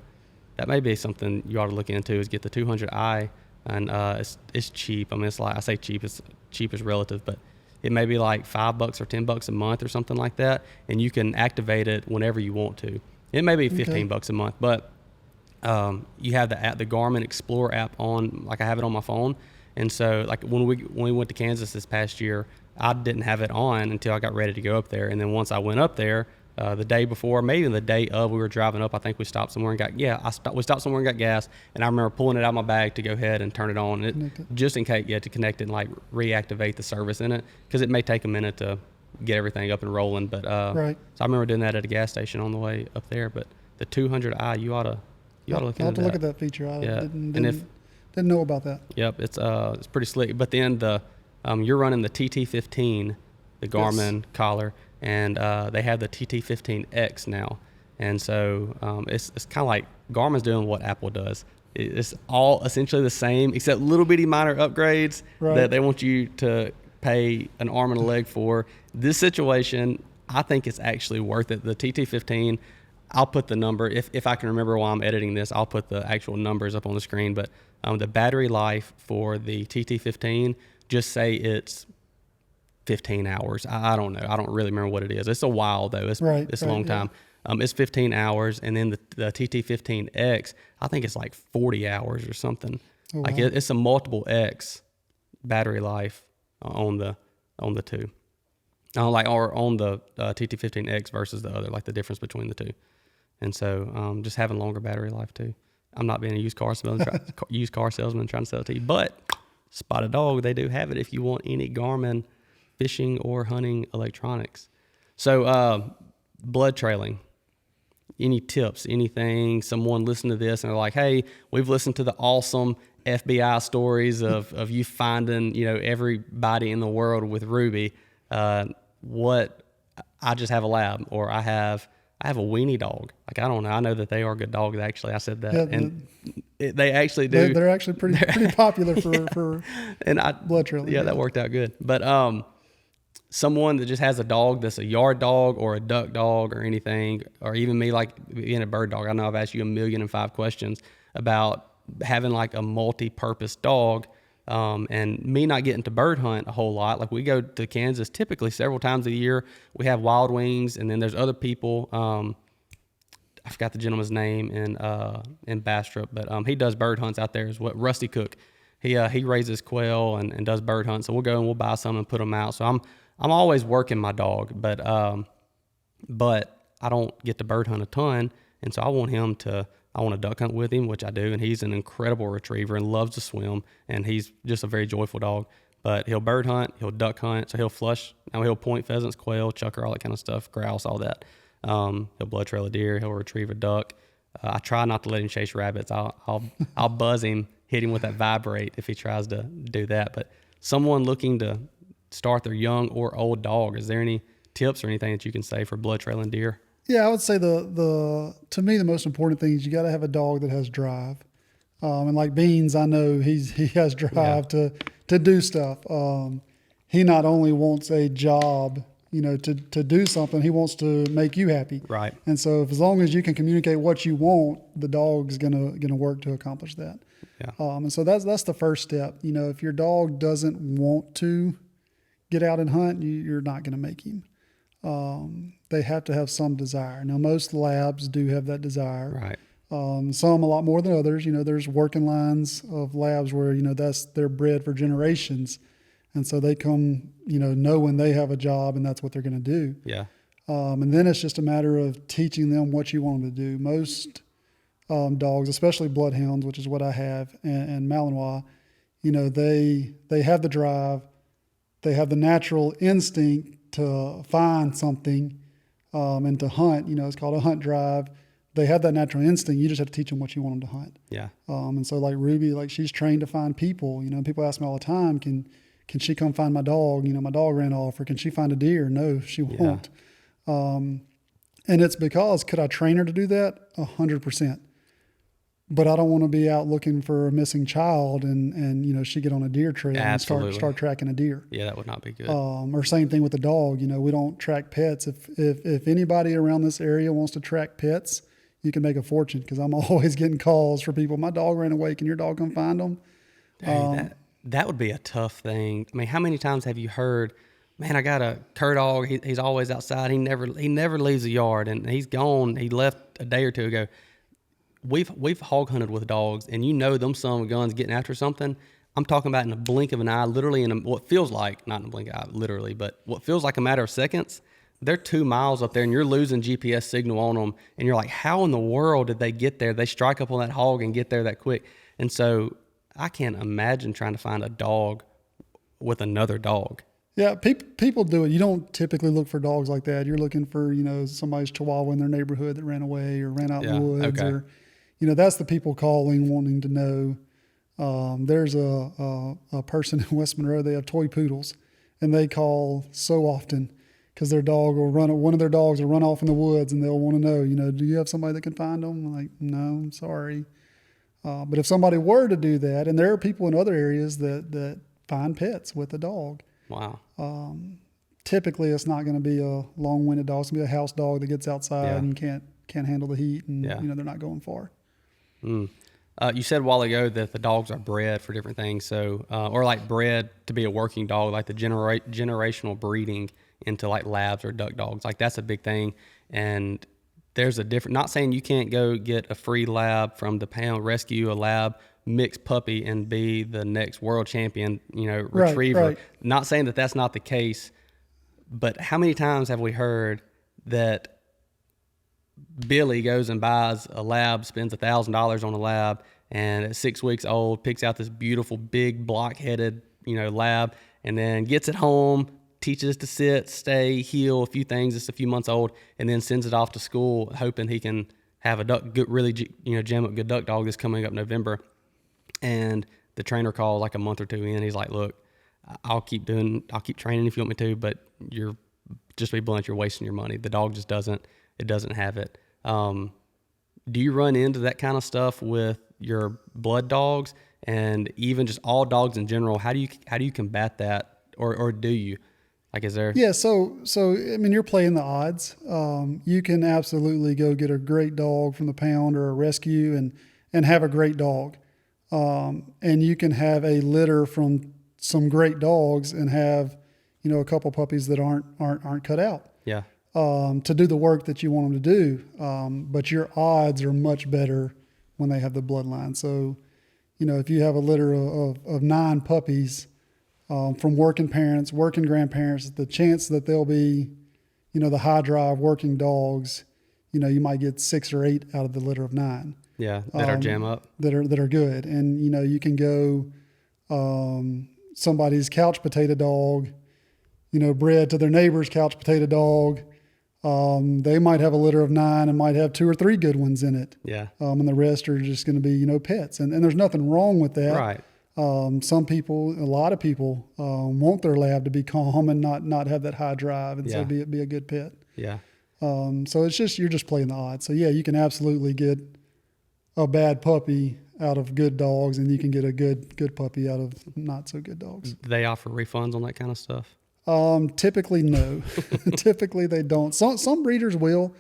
that may be something you ought to look into, is get the 200i and it's cheap. I mean, it's like, I say cheap. It's cheap is relative, but it may be like $5 or $10 a month or something like that, and you can activate it whenever you want to. It may be $15 a month, but you have the app, the Garmin Explore app on. Like I have it on my phone, and so like when we went to Kansas this past year, I didn't have it on until I got ready to go up there, and then once I went up there. The day before, maybe the day of, we were driving up. I think we stopped somewhere and we stopped somewhere and got gas. And I remember pulling it out of my bag to go ahead and turn it on, just in case, to connect it and like reactivate the service in it, because it may take a minute to get everything up and rolling. But Right. so I remember doing that at a gas station on the way up there. But the 200i, you ought to look I'll into have to that. look at that feature. I Yeah. didn't know about that. Yep, it's pretty slick. But then you're running the TT15, the Garmin collar. And they have the TT15X now, and so it's kind of like Garmin's doing what Apple does. It's all essentially the same, except little bitty minor upgrades that they want you to pay an arm and a leg for. This situation, I think it's actually worth it. The TT15, I'll put the number, if I can remember while I'm editing this, I'll put the actual numbers up on the screen. But the battery life for the TT15, just say it's 15 hours. I don't know. I don't really remember what it is. It's a while though. It's a long time. It's 15 hours. And then the TT15X, I think it's like 40 hours or something. Oh, wow. Like it's a multiple X battery life on the two. Or on the TT15X versus the other, like the difference between the two. And so just having longer battery life too. I'm not being a used car salesman trying to sell it to you, but Spotted Dog, they do have it if you want any Garmin fishing or hunting electronics. So blood trailing, any tips, anything, someone listen to this and they're like, hey, we've listened to the awesome FBI stories of you finding, everybody in the world with Ruby. I just have a lab, or I have a weenie dog. Like, I don't know. I know that they are good dogs, actually. I said that. Yeah, and they actually do. They're actually pretty popular for and blood trailing. Yeah, that worked out good. But someone that just has a dog that's a yard dog or a duck dog or anything, or even me, like being a bird dog. I know I've asked you 1,000,005 questions about having like a multi-purpose dog, and me not getting to bird hunt a whole lot. Like, we go to Kansas typically several times a year. We have Wild Wings, and then there's other people. I forgot the gentleman's name in Bastrop, but he does bird hunts out there. Is what Rusty Cook. He raises quail and does bird hunts. So we'll go and we'll buy some and put them out. So I'm always working my dog, but I don't get to bird hunt a ton, and so I want to duck hunt with him, which I do, and he's an incredible retriever and loves to swim, and he's just a very joyful dog. But he'll bird hunt, he'll duck hunt, so he'll flush. Now he'll point pheasants, quail, chucker, all that kind of stuff, grouse, all that. He'll blood trail a deer, he'll retrieve a duck. I try not to let him chase rabbits. I'll buzz him, hit him with that vibrate if he tries to do that. But someone looking to start their young or old dog, is there any tips or anything that you can say for blood trailing deer? Yeah, I would say to me the most important thing is you got to have a dog that has drive. And like Beans, I know he has drive to do stuff. He not only wants a job, to do something, he wants to make you happy. Right. And so as long as you can communicate what you want, the dog's gonna work to accomplish that. Yeah. And so that's the first step. If your dog doesn't want to get out and hunt, you're not gonna make him. They have to have some desire. Now, most labs do have that desire. Right. Some a lot more than others. There's working lines of labs where, they're bred for generations. And so they come, know when they have a job and that's what they're going to do. Yeah. And then it's just a matter of teaching them what you want them to do. Most dogs, especially bloodhounds, which is what I have, and Malinois, they have the drive. They have the natural instinct to find something and to hunt. It's called a hunt drive. They have that natural instinct. You just have to teach them what you want them to hunt. Yeah. And so like Ruby, like she's trained to find people. People ask me all the time, can she come find my dog? My dog ran off, or can she find a deer? No, she won't. And it's because, could I train her to do that? 100%. But I don't want to be out looking for a missing child and she get on a deer trail and start tracking a deer. Yeah, that would not be good. Or same thing with the dog. We don't track pets. If anybody around this area wants to track pets, you can make a fortune, because I'm always getting calls for people. My dog ran away. Can your dog come find them? Hey, that would be a tough thing. I mean, how many times have you heard, man, I got a cur dog. He's always outside. He never leaves the yard, and he's gone. He left a day or two ago. We've hog hunted with dogs, and them son of guns getting after something. I'm talking about in a blink of an eye, literally what feels like, not in a blink of an eye, literally, but what feels like a matter of seconds. They're 2 miles up there, and you're losing GPS signal on them, and you're like, how in the world did they get there? They strike up on that hog and get there that quick. And so I can't imagine trying to find a dog with another dog. Yeah, people do it. You don't typically look for dogs like that. You're looking for, somebody's chihuahua in their neighborhood that ran away or ran out in the woods. Okay. Or, that's the people calling, wanting to know. There's a person in West Monroe, they have toy poodles, and they call so often because one of their dogs will run off in the woods, and they'll want to know, do you have somebody that can find them? I'm like, no, I'm sorry. But if somebody were to do that, and there are people in other areas that find pets with a dog. Wow. Typically, it's not going to be a long-winded dog. It's going to be a house dog that gets outside and can't handle the heat, and they're not going far. You said a while ago that the dogs are bred for different things, so or like bred to be a working dog, like the generational breeding into like labs or duck dogs. Like that's a big thing, and there's a different. Not saying you can't go get a free lab from the pound, rescue a lab mixed puppy and be the next world champion, retriever. Right. Not saying that that's not the case, but how many times have we heard that Billy goes and buys a lab, spends $1,000 on a lab, and at 6 weeks old picks out this beautiful big block-headed, lab, and then gets it home, teaches it to sit, stay, heel, a few things. It's a few months old, and then sends it off to school, hoping he can have a duck, really, jam up good duck dog that's coming up November. And the trainer calls like a month or two in. He's like, "Look, I'll keep training if you want me to, but just be blunt, you're wasting your money. The dog just doesn't have it." Do you run into that kind of stuff with your blood dogs and even just all dogs in general? How do you combat that, or do you? Like, is there? Yeah. So I mean, you're playing the odds. You can absolutely go get a great dog from the pound or a rescue and have a great dog. And you can have a litter from some great dogs and have, a couple puppies that aren't cut out. Yeah. To do the work that you want them to do. But your odds are much better when they have the bloodline. So, if you have a litter of 9 puppies, from working parents, working grandparents, the chance that they'll be, the high drive working dogs, you might get 6 or 8 out of the litter of 9. Yeah, that are jam up. That are good. And, you can go somebody's couch potato dog, bred to their neighbor's couch potato dog. They might have a litter of 9 and might have 2 or 3 good ones in it. Yeah. And the rest are just going to be, pets. And there's nothing wrong with that. Right. A lot of people want their lab to be calm and not have that high drive, and so be a good pet. Yeah. So you're just playing the odds. So yeah, you can absolutely get a bad puppy out of good dogs, and you can get a good puppy out of not so good dogs. Do they offer refunds on that kind of stuff? Typically no. Typically they don't. Some breeders will.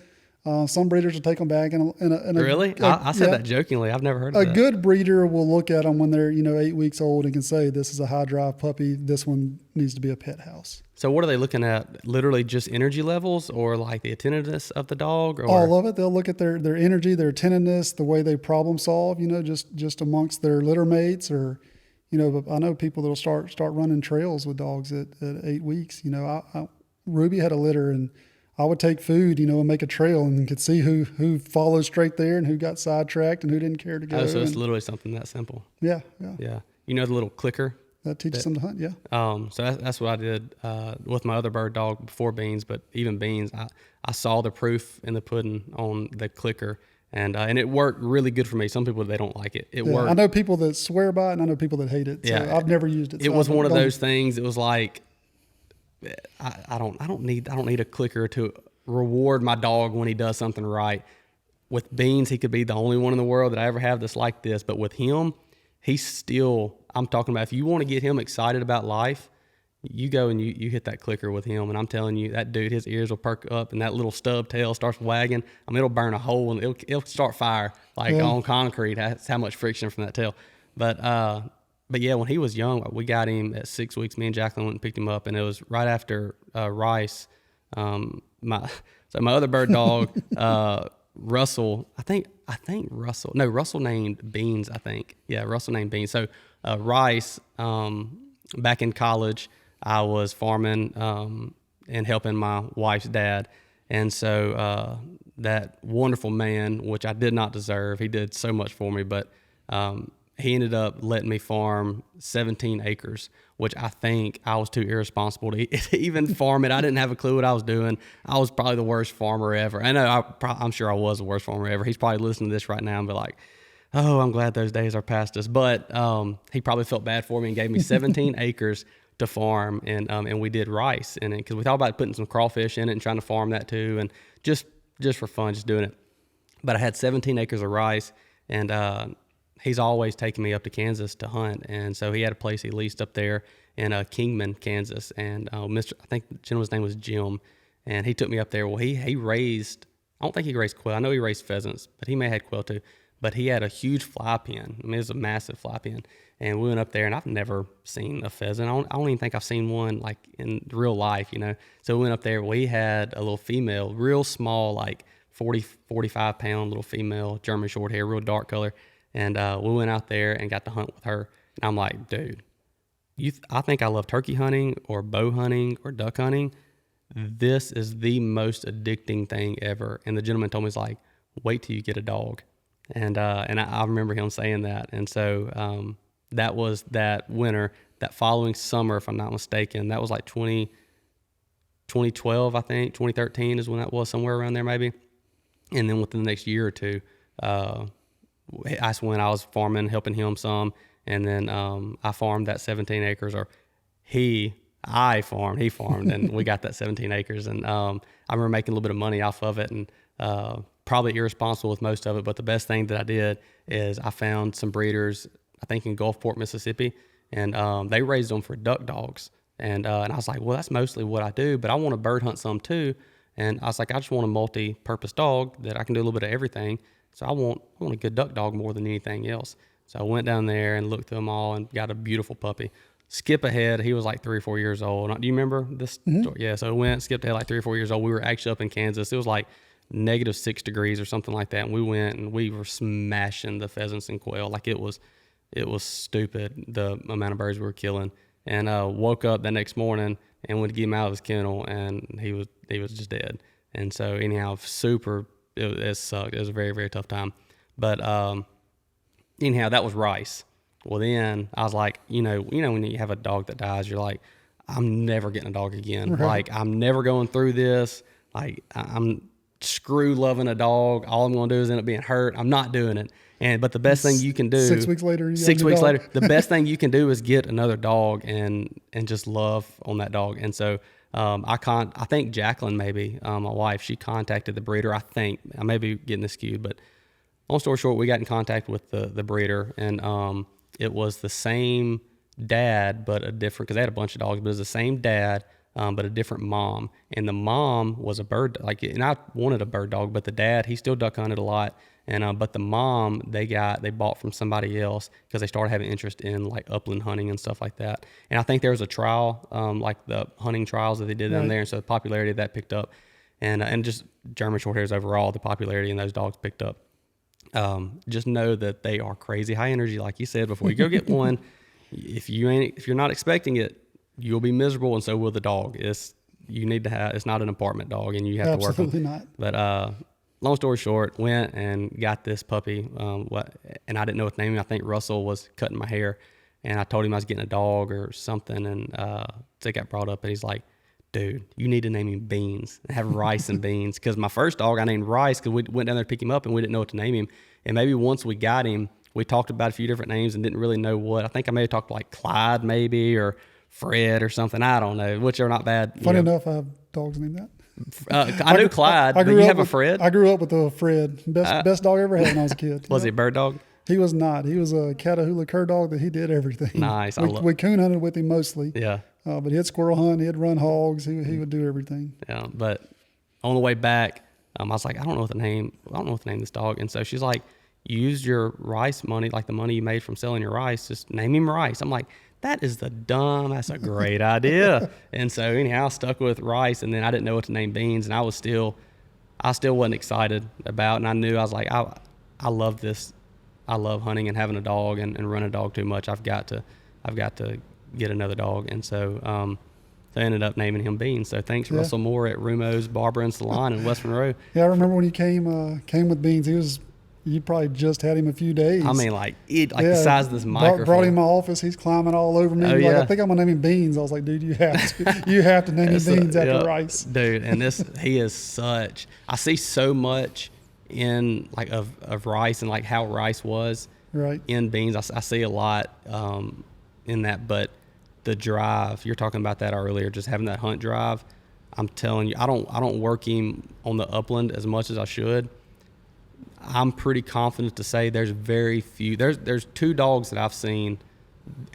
Some breeders will take them back. Really? I said that jokingly. I've never heard of that. A good breeder will look at them when they're 8 weeks old and can say, this is a high drive puppy. This one needs to be a pet house. So what are they looking at? Literally just energy levels, or like the attentiveness of the dog? Or? All of it. They'll look at their energy, their attentiveness, the way they problem solve, just amongst their litter mates, or, but I know people that'll start running trails with dogs at 8 weeks. Ruby had a litter, and I would take food, and make a trail, and could see who followed straight there and who got sidetracked and who didn't care to go. Oh, so it's literally something that simple. Yeah. Yeah. The little clicker? That teaches them to hunt, yeah. So that's what I did with my other bird dog before Beans, but even Beans, I saw the proof in the pudding on the clicker, and it worked really good for me. Some people, they don't like it. It worked. I know people that swear by it, and I know people that hate it. So I've never used it. It was one of those things. It was like, I don't need a clicker to reward my dog when he does something right. With Beans, he could be the only one in the world that I ever have that's like this. But with him, he's still, I'm talking about, if you want to get him excited about life, you go and you hit that clicker with him. And I'm telling you, that dude, his ears will perk up, and that little stub tail starts wagging. I mean, it'll burn a hole, and it'll start fire, like on concrete. That's how much friction from that tail. But but yeah, when he was young, we got him at 6 weeks. Me and Jacqueline went and picked him up, and it was right after Rice. My other bird dog, Russell. I think Russell. No, Russell named Beans. I think Russell named Beans. So Rice. Back in college, I was farming and helping my wife's dad, and so that wonderful man, which I did not deserve, he did so much for me, but. He ended up letting me farm 17 acres, which I think I was too irresponsible to even farm it. I didn't have a clue what I was doing. I was probably the worst farmer ever. I know I'm sure I was the worst farmer ever. He's probably listening to this right now and be like, oh, I'm glad those days are past us. But he probably felt bad for me and gave me 17 acres to farm, and we did rice in it because we thought about putting some crawfish in it and trying to farm that too, and just for fun, just doing it. But I had 17 acres of rice, and he's always taking me up to Kansas to hunt, and so he had a place he leased up there in Kingman, Kansas, and I think the gentleman's name was Jim, and he took me up there. Well, he raised, I don't think he raised quail. I know he raised pheasants, but he may have had quail too. But he had a huge fly pen. I mean, it was a massive fly pen, and we went up there, and I've never seen a pheasant. I don't even think I've seen one like in real life, you know. So we went up there. We had a little female, real small, like 40, 45 pound little female German short hair, real dark color. And we went out there and got to hunt with her. And I'm like, dude, I think I love turkey hunting or bow hunting or duck hunting. This is the most addicting thing ever. And the gentleman told me, he's like, wait till you get a dog. And I remember him saying that. And so that was that winter. That following summer, if I'm not mistaken, that was like 2012, I think. 2013 is when that was, somewhere around there maybe. And then within the next year or two, that's when I was farming, helping him some, and then I farmed that 17 acres, or he farmed, and we got that 17 acres, and I remember making a little bit of money off of it, and probably irresponsible with most of it, but the best thing that I did is I found some breeders, I think in Gulfport, Mississippi, and they raised them for duck dogs, and I was like, well, that's mostly what I do, but I want to bird hunt some too, and I was like, I just want a multi-purpose dog that I can do a little bit of everything. So I want a good duck dog more than anything else. So I went down there and looked through them all and got a beautiful puppy. Skip ahead, he was like 3 or 4 years old. Do you remember this? Mm-hmm. Yeah, so skipped ahead like 3 or 4 years old. We were actually up in Kansas. It was like -6 degrees or something like that. And we went and we were smashing the pheasants and quail. Like it was stupid, the amount of birds we were killing. And woke up the next morning and went to get him out of his kennel, and he was just dead. And so anyhow, it sucked. It was a very, very tough time. But anyhow, that was Rice. Well, then I was like, you know, when you have a dog that dies, you're like, I'm never getting a dog again. Right. Like, I'm never going through this. Like, I'm screw loving a dog. All I'm going to do is end up being hurt. I'm not doing it. But the best thing you can do 6 weeks later, the best thing you can do is get another dog and just love on that dog. And so I think Jacqueline, maybe my wife, she contacted the breeder. I think I may be getting this skewed, but long story short, we got in contact with the breeder, and it was the same dad but a different, because they had a bunch of dogs, but it was the same dad but a different mom. And the mom was a bird, and I wanted a bird dog, but the dad, he still duck hunted a lot. And but the mom they bought from somebody else because they started having interest in like upland hunting and stuff like that. And I think there was a trial, like the hunting trials that they did down there, and so the popularity of that picked up, and just German Shorthairs overall, the popularity in those dogs picked up. Just know that they are crazy high energy, like you said before you go get one. If you're not expecting it, you'll be miserable, and so will the dog. It's not an apartment dog, and you have to work. Absolutely not. But long story short, went and got this puppy, and I didn't know its name. I think Russell was cutting my hair, and I told him I was getting a dog or something, and so it got brought up, and he's like, dude, you need to name him Beans, have Rice and Beans, because my first dog I named Rice because we went down there to pick him up, and we didn't know what to name him. And maybe once we got him, we talked about a few different names and didn't really know what. I think I may have talked like Clyde maybe, or Fred or something. I don't know, which are not bad. Funny enough, I have dogs named that. I knew Clyde, but you have a Fred? I grew up with a Fred. Best dog I ever had when I was a kid. Was he a bird dog? He was not. He was a Catahoula cur dog that he did everything. Nice. We coon hunted with him mostly. Yeah. But he'd squirrel hunt. He'd run hogs. He would do everything. Yeah. But on the way back, I was like, I don't know what to name this dog. And so she's like, use your rice money, like the money you made from selling your rice, just name him Rice. I'm like, that's a great idea. And so anyhow, I stuck with Rice, and then I didn't know what to name Beans, and I still wasn't excited about it. And I knew, I was like, I love this. I love hunting and having a dog and running a dog too much. I've got to get another dog. And so, so I ended up naming him Beans. So thanks, Russell Moore at Rumo's Barber and Salon in West Monroe. Yeah, I remember when you came with Beans. You probably just had him a few days. I mean, the size of this microphone. Brought him in my office. He's climbing all over me. Like, I think I'm gonna name him Beans. I was like, dude, you have to name him Beans after Rice. Dude, and he is such. I see so much in like of Rice and like how Rice was in Beans. I see a lot in that, but the drive, you're talking about that earlier, just having that hunt drive. I'm telling you, I don't work him on the upland as much as I should. I'm pretty confident to say there's very few. There's 2 dogs that I've seen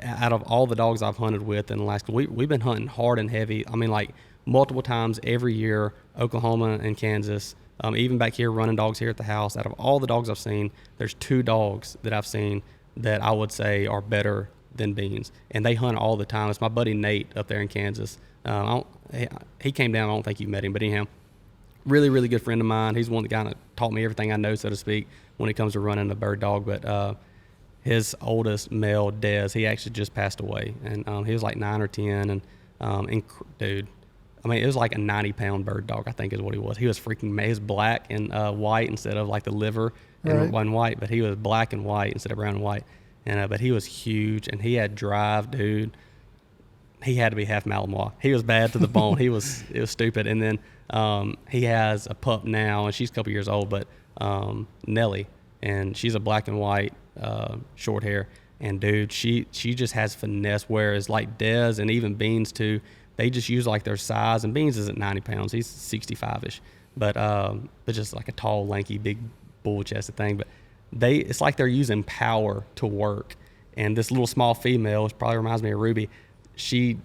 out of all the dogs I've hunted with in the last. We've been hunting hard and heavy. I mean, like multiple times every year, Oklahoma and Kansas. Even back here, running dogs here at the house. Out of all the dogs I've seen, there's 2 dogs that I've seen that I would say are better than Beans, and they hunt all the time. It's my buddy Nate up there in Kansas. He came down. I don't think you met him, but anyhow. Really, really good friend of mine. He's one that kind of taught me everything I know, so to speak, when it comes to running a bird dog. But his oldest male, Dez, he actually just passed away, and he was like 9 or 10. And dude, I mean, it was like a 90-pound bird dog, I think is what he was. He was freaking. He was black and white instead of like the liver and white, but he was black and white instead of brown and white. And but he was huge, and he had drive, dude. He had to be half Malinois. He was bad to the bone. It was stupid. And then he has a pup now, and she's a couple years old, but Nellie, and she's a black and white, short hair. And dude, she just has finesse. Whereas like Dez and even Beans too, they just use like their size. And Beans isn't 90 pounds; he's 65ish, but just like a tall, lanky, big bull-chested thing. But it's like they're using power to work. And this little small female, which probably reminds me of Ruby. She's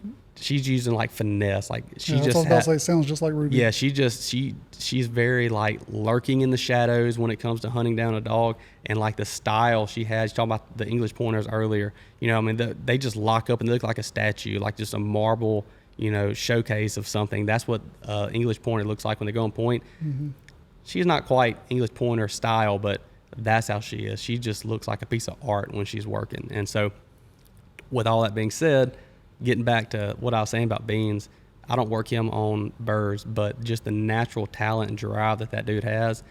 using like finesse, like she just. I was about to say, sounds just like Ruby. Yeah, she's very like lurking in the shadows when it comes to hunting down a dog, and like the style she has. You're talking about the English pointers earlier. You know, I mean, they just lock up and they look like a statue, like just a marble, showcase of something. That's what English pointer looks like when they go on point. Mm-hmm. She's not quite English pointer style, but that's how she is. She just looks like a piece of art when she's working. And so, with all that being said. Getting back to what I was saying about Beans, I don't work him on birds, but just the natural talent and drive that dude has,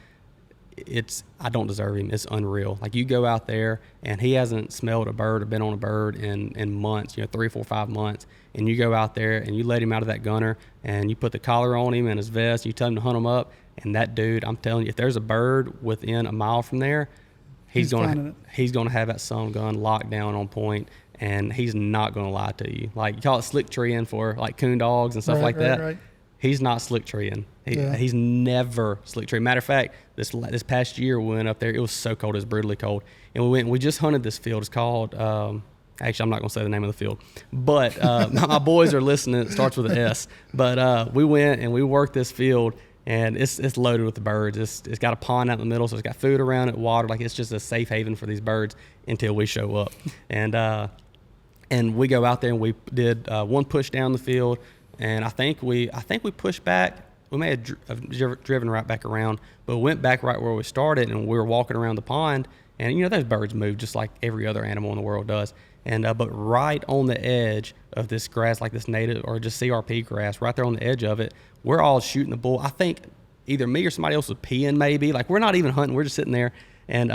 I don't deserve him. It's unreal. Like you go out there and he hasn't smelled a bird or been on a bird in months, 3, 4, 5 months, and you go out there and you let him out of that gunner and you put the collar on him and his vest, you tell him to hunt him up, and that dude, I'm telling you, if there's a bird within a mile from there, he's gonna have that son gun locked down on point. And he's not going to lie to you. Like, you call it slick treeing for, like, coon dogs and stuff like that. Right. He's not slick treeing. He's never slick treeing. Matter of fact, this past year we went up there. It was so cold. It was brutally cold. And we went and we just hunted this field. It's called, actually, I'm not going to say the name of the field. But my boys are listening. It starts with an S. But we went and we worked this field. And it's loaded with the birds. It's got a pond out in the middle, so it's got food around it, water. Like, it's just a safe haven for these birds until we show up. And we go out there and we did one push down the field, and I think we pushed back. We may have driven right back around, but we went back right where we started, and we were walking around the pond. And those birds move just like every other animal in the world does. And but right on the edge of this grass, like this native or just CRP grass, right there on the edge of it, we're all shooting the bull. I think either me or somebody else was peeing, maybe. Like, we're not even hunting; we're just sitting there. And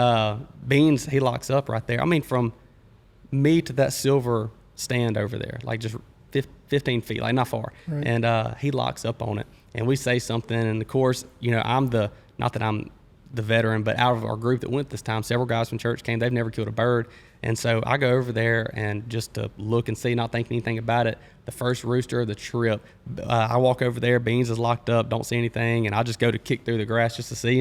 Beans, he locks up right there. I mean, from me to that silver stand over there, like just 15 feet, like not far. Right. And he locks up on it, and we say something. And of course, I'm not that I'm the veteran, but out of our group that went this time, several guys from church came. They've never killed a bird. And so I go over there and just to look and see, not thinking anything about it. The first rooster of the trip, I walk over there, Beans is locked up, don't see anything, and I just go to kick through the grass just to see,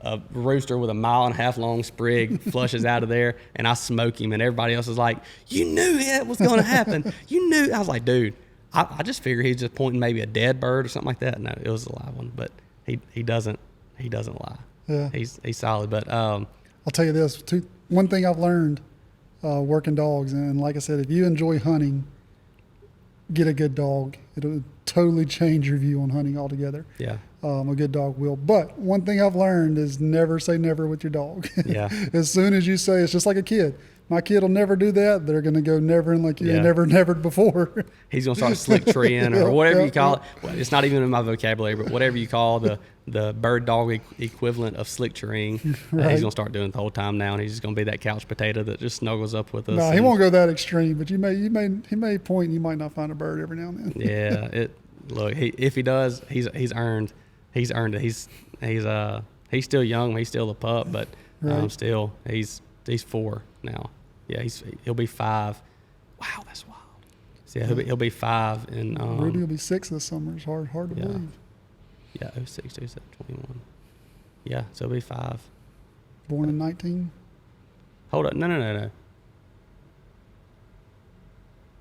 a rooster with a 1.5 mile long sprig flushes out of there, and I smoke him, and everybody else is like, you knew it was going to happen. You knew. I was like, dude, I just figured he's just pointing maybe a dead bird or something like that. No, it was a live one, but he doesn't lie. Yeah. He's solid. But I'll tell you this, one thing I've learned working dogs, and like I said, if you enjoy hunting, get a good dog. It'll totally change your view on hunting altogether. Yeah. A good dog will. But one thing I've learned is never say never with your dog. Yeah. As soon as you say, it's just like a kid. My kid will never do that. They're going to go nevering like you ain't never nevered before. He's going to start slick treeing or whatever you call it. Well, it's not even in my vocabulary, but whatever you call the bird dog equivalent of slick treeing, Right. he's going to start doing it the whole time now, and he's just going to be that couch potato that just snuggles up with us. No, he won't go that extreme, but he may point and you might not find a bird every now and then. Yeah. If he does, he's earned it. He's still young. He's still a pup, but Right. still he's 4 now. Yeah, he'll be 5. Wow, that's wild. So yeah, he'll be 5 and Ruby will be 6 this summer. It's hard to Yeah. believe. Yeah, 06, 07, 21. Yeah, so he'll be 5. Born in 19. Hold up, no.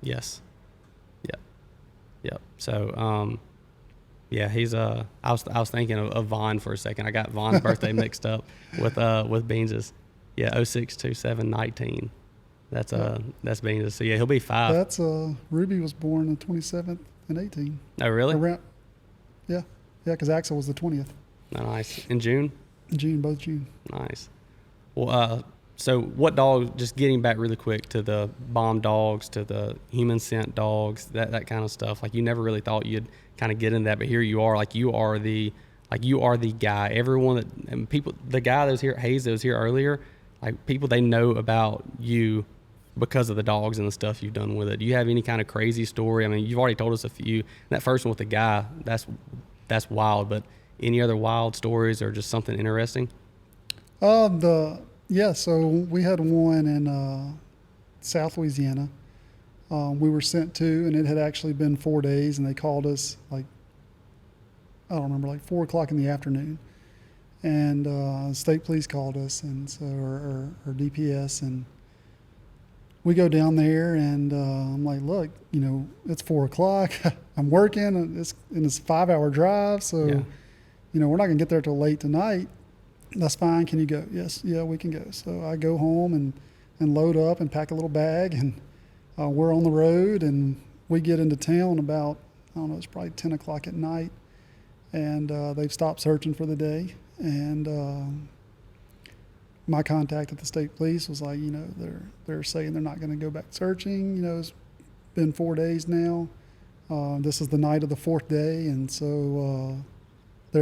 Yes. Yep. So yeah, he's I was thinking of Vaughn for a second. I got Vaughn's birthday mixed up with Beans's. Yeah, 06, 27, 19. That's Beans's. So yeah, he'll be 5. That's Ruby was born the 27th and 18. Oh really? Yeah, because Axel was the 20th. Nice. In June? Both June. Nice. Well, so what dog, just getting back really quick to the bomb dogs, to the human scent dogs, that kind of stuff, like you never really thought you'd kind of get in that, but here you are, you are the guy. Everyone and people, the guy that was here, Hayes, that was here earlier, like people, they know about you because of the dogs and the stuff you've done with it. Do you have any kind of crazy story? I mean, you've already told us a few. That first one with the guy, that's wild, but any other wild stories or just something interesting? So we had one in South Louisiana. We were sent to, and it had actually been 4 days, and they called us I don't remember, 4 o'clock in the afternoon. And state police called us, and so or DPS, and we go down there, and I'm like, look, it's 4 o'clock. I'm working, and it's a 5-hour drive, so we're not gonna get there till late tonight. That's fine. Can you go? Yes. Yeah, we can go. So I go home and load up and pack a little bag, and we're on the road, and we get into town about, I don't know, it's probably 10 o'clock at night, and they've stopped searching for the day. And my contact at the state police was like, they're saying they're not going to go back searching. It's been 4 days now. This is the night of the 4th day, and so I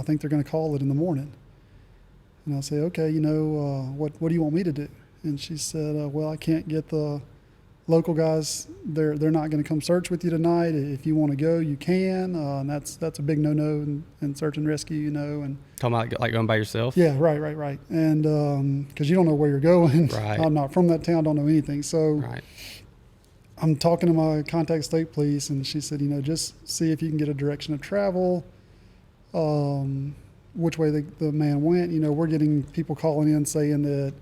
think they're going to call it in the morning. And I say, okay, what do you want me to do? And she said, well, I can't get the local guys. They're not going to come search with you tonight. If you want to go, you can. And that's a big no-no in search and rescue, And Talking about like going by yourself? Yeah, right. And because you don't know where you're going. Right. I'm not from that town, don't know anything. So Right. I'm talking to my contact state police, and she said, just see if you can get a direction of travel. Which way the man went. We're getting people calling in saying that,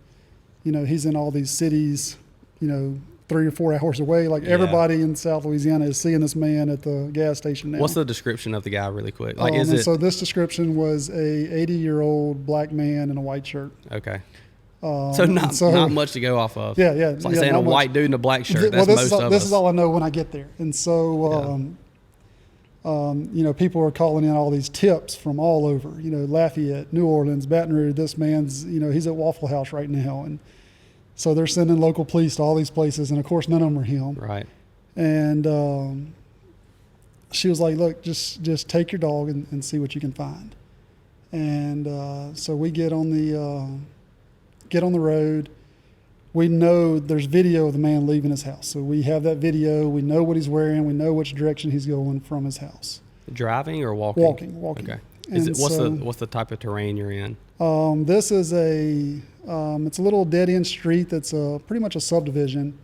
he's in all these cities, 3 or 4 hours away. Everybody in South Louisiana is seeing this man at the gas station now. What's the description of the guy really quick? So this description was a 80-year-old black man in a white shirt. Okay. So not much to go off of. Yeah. It's like saying a white dude in a black shirt. That's this most is all I know when I get there. And so, people are calling in all these tips from all over, Lafayette, New Orleans, Baton Rouge. This man's, he's at Waffle House right now. And so they're sending local police to all these places. And of course, none of them are him. Right. And she was like, look, just take your dog and see what you can find. And so we get on the road. We know there's video of the man leaving his house. So we have that video. We know what he's wearing. We know which direction he's going from his house. Driving or walking? Walking. Okay. What's the type of terrain you're in? This is it's a little dead end street that's pretty much a subdivision.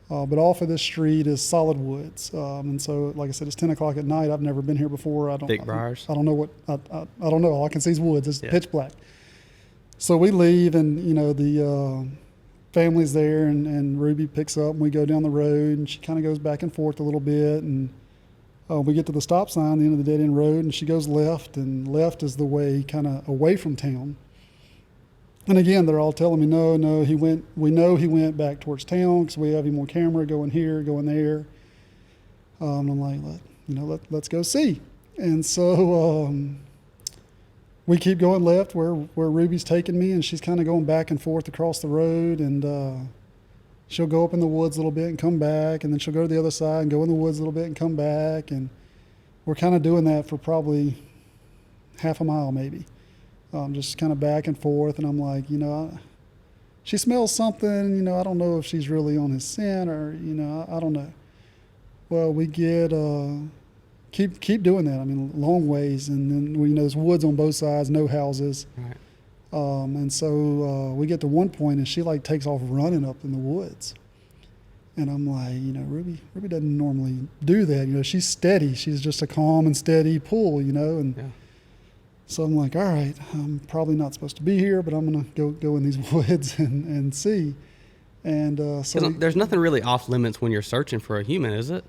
But off of this street is solid woods. And so, like I said, it's 10 o'clock at night. I've never been here before. Thick briars? I don't know I don't know. All I can see is woods. It's pitch black. So we leave, and, the family's there, and Ruby picks up, and we go down the road, and she kind of goes back and forth a little bit, and we get to the stop sign, the end of the dead end road, and she goes left, and left is the way kind of away from town. And again, they're all telling me, no, we know he went back towards town because we have him on camera going here, going there. I'm like, let's go see. And so we keep going left where Ruby's taking me, and she's kind of going back and forth across the road, and she'll go up in the woods a little bit and come back, and then she'll go to the other side and go in the woods a little bit and come back, and we're kind of doing that for probably half a mile maybe, just kind of back and forth. And I'm like, she smells something, I don't know if she's really on his scent or, I don't know. Well, we get keep doing that. I mean, long ways, and then there's woods on both sides, no houses. Right. And so we get to one point, and she like takes off running up in the woods. And I'm like, Ruby doesn't normally do that. She's steady. She's just a calm and steady pull, and Yeah. so I'm like, all right, I'm probably not supposed to be here, but I'm going to go in these woods and see. And There's nothing really off limits when you're searching for a human, is it?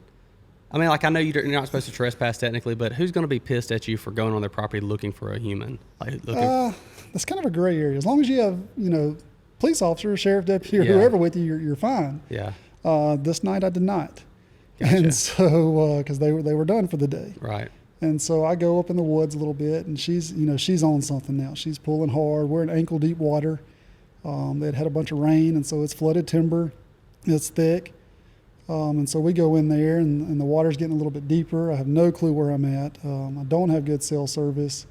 I mean, like, I know you're not supposed to trespass technically, but who's going to be pissed at you for going on their property looking for a human? That's kind of a gray area. As long as you have, police officer, sheriff deputy, or Yeah. whoever with you, you're fine. Yeah. This night I did not. Gotcha. And so, because they were done for the day. Right. And so I go up in the woods a little bit, and she's on something now. She's pulling hard. We're in ankle deep water. They'd had a bunch of rain, and so it's flooded timber. It's thick. And so we go in there, and the water's getting a little bit deeper. I have no clue where I'm at. I don't have good cell service.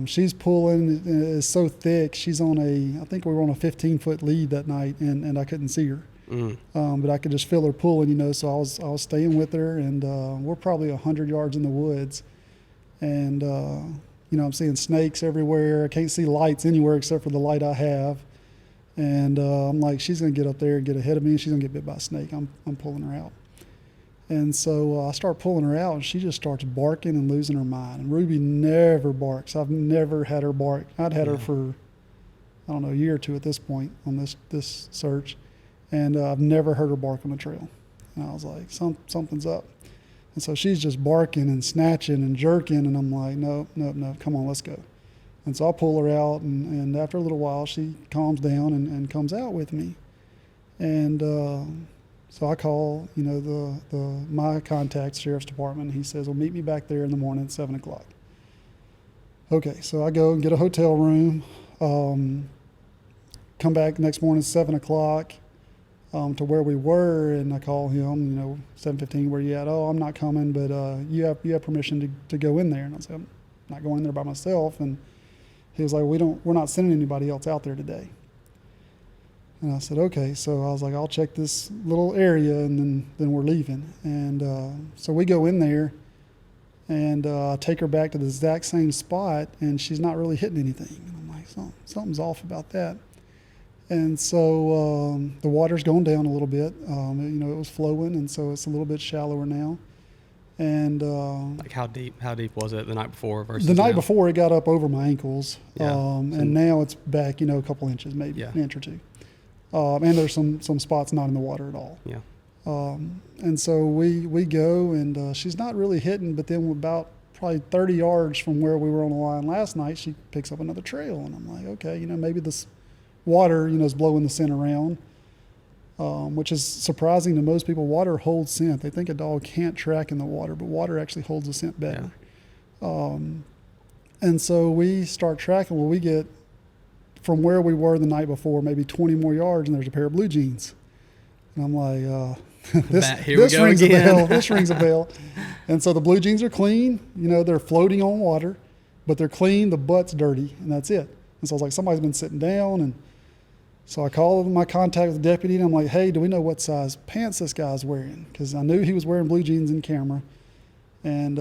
She's pulling. It's so thick. She's on I think we were on a 15-foot lead that night, and I couldn't see her. But I could just feel her pulling, so I was staying with her, and we're probably 100 yards in the woods. And, I'm seeing snakes everywhere. I can't see lights anywhere except for the light I have. And I'm like, she's going to get up there and get ahead of me, and she's going to get bit by a snake. I'm pulling her out. And so I start pulling her out, and she just starts barking and losing her mind. And Ruby never barks. I've never had her bark. I'd had her for, I don't know, a year or two at this point on this search. And I've never heard her bark on the trail. And I was like, something's up. And so she's just barking and snatching and jerking, and I'm like, no, come on, let's go. And so I pull her out, and after a little while, she calms down and comes out with me. And so I call, my contact, sheriff's department, and he says, well, meet me back there in the morning at 7 o'clock. Okay, so I go and get a hotel room, come back next morning at 7 o'clock. To where we were, and I call him, 7:15, where you at? Oh, I'm not coming, but you have permission to go in there. And I said, I'm not going in there by myself. And he was like, we're not sending anybody else out there today. And I said, okay. So I was like, I'll check this little area, and then we're leaving. And so we go in there, and I take her back to the exact same spot, and she's not really hitting anything. And I'm like, something's off about that. And so the water's going down a little bit. It was flowing, and so it's a little bit shallower now. And like how deep was it the night before versus the night now? before it got up over my ankles, Yeah. and now it's back, a couple inches, maybe an inch or two. And there's some spots not in the water at all. Yeah. And so we go, and she's not really hitting, but then about probably 30 yards from where we were on the line last night, she picks up another trail, and I'm like, okay, maybe this water, is blowing the scent around, which is surprising to most people. Water holds scent. They think a dog can't track in the water, but water actually holds the scent better. Yeah. And so we start tracking. Well, we get from where we were the night before, maybe 20 more yards, and there's a pair of blue jeans. And I'm like, this rings a bell. This rings a bell. And so the blue jeans are clean. They're floating on water, but they're clean. The butt's dirty, and that's it. And so I was like, somebody's been sitting down. And so I called my contact with the deputy, and I'm like, hey, do we know what size pants this guy's wearing? Because I knew he was wearing blue jeans in camera. And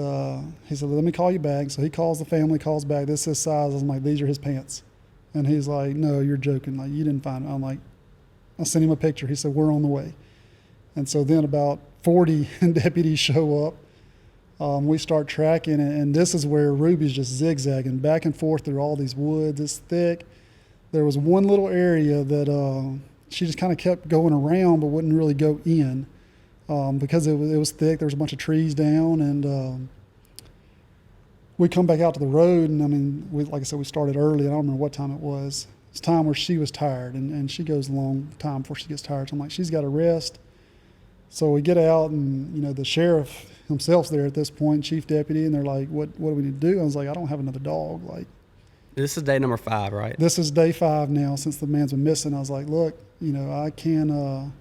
he said, let me call you back. So he calls the family, calls back. This is his size. I'm like, these are his pants. And he's like, no, you're joking. Like, you didn't find them. I'm like, I sent him a picture. He said, we're on the way. And so then about 40 deputies show up. We start tracking, and this is where Ruby's just zigzagging back and forth through all these woods. It's thick. There was one little area that she just kind of kept going around but wouldn't really go in because it was thick. There was a bunch of trees down, and we come back out to the road, and like I said, we started early. I don't remember what time it was. it's time where she was tired, and she goes a long time before she gets tired. So I'm like, she's got to rest. So we get out, and the sheriff himself's there at this point, chief deputy, and they're like, what do we need to do? I was like, I don't have another dog. Like, this is day number 5, right? This is day 5 now since the man's been missing. I was like, look, I can't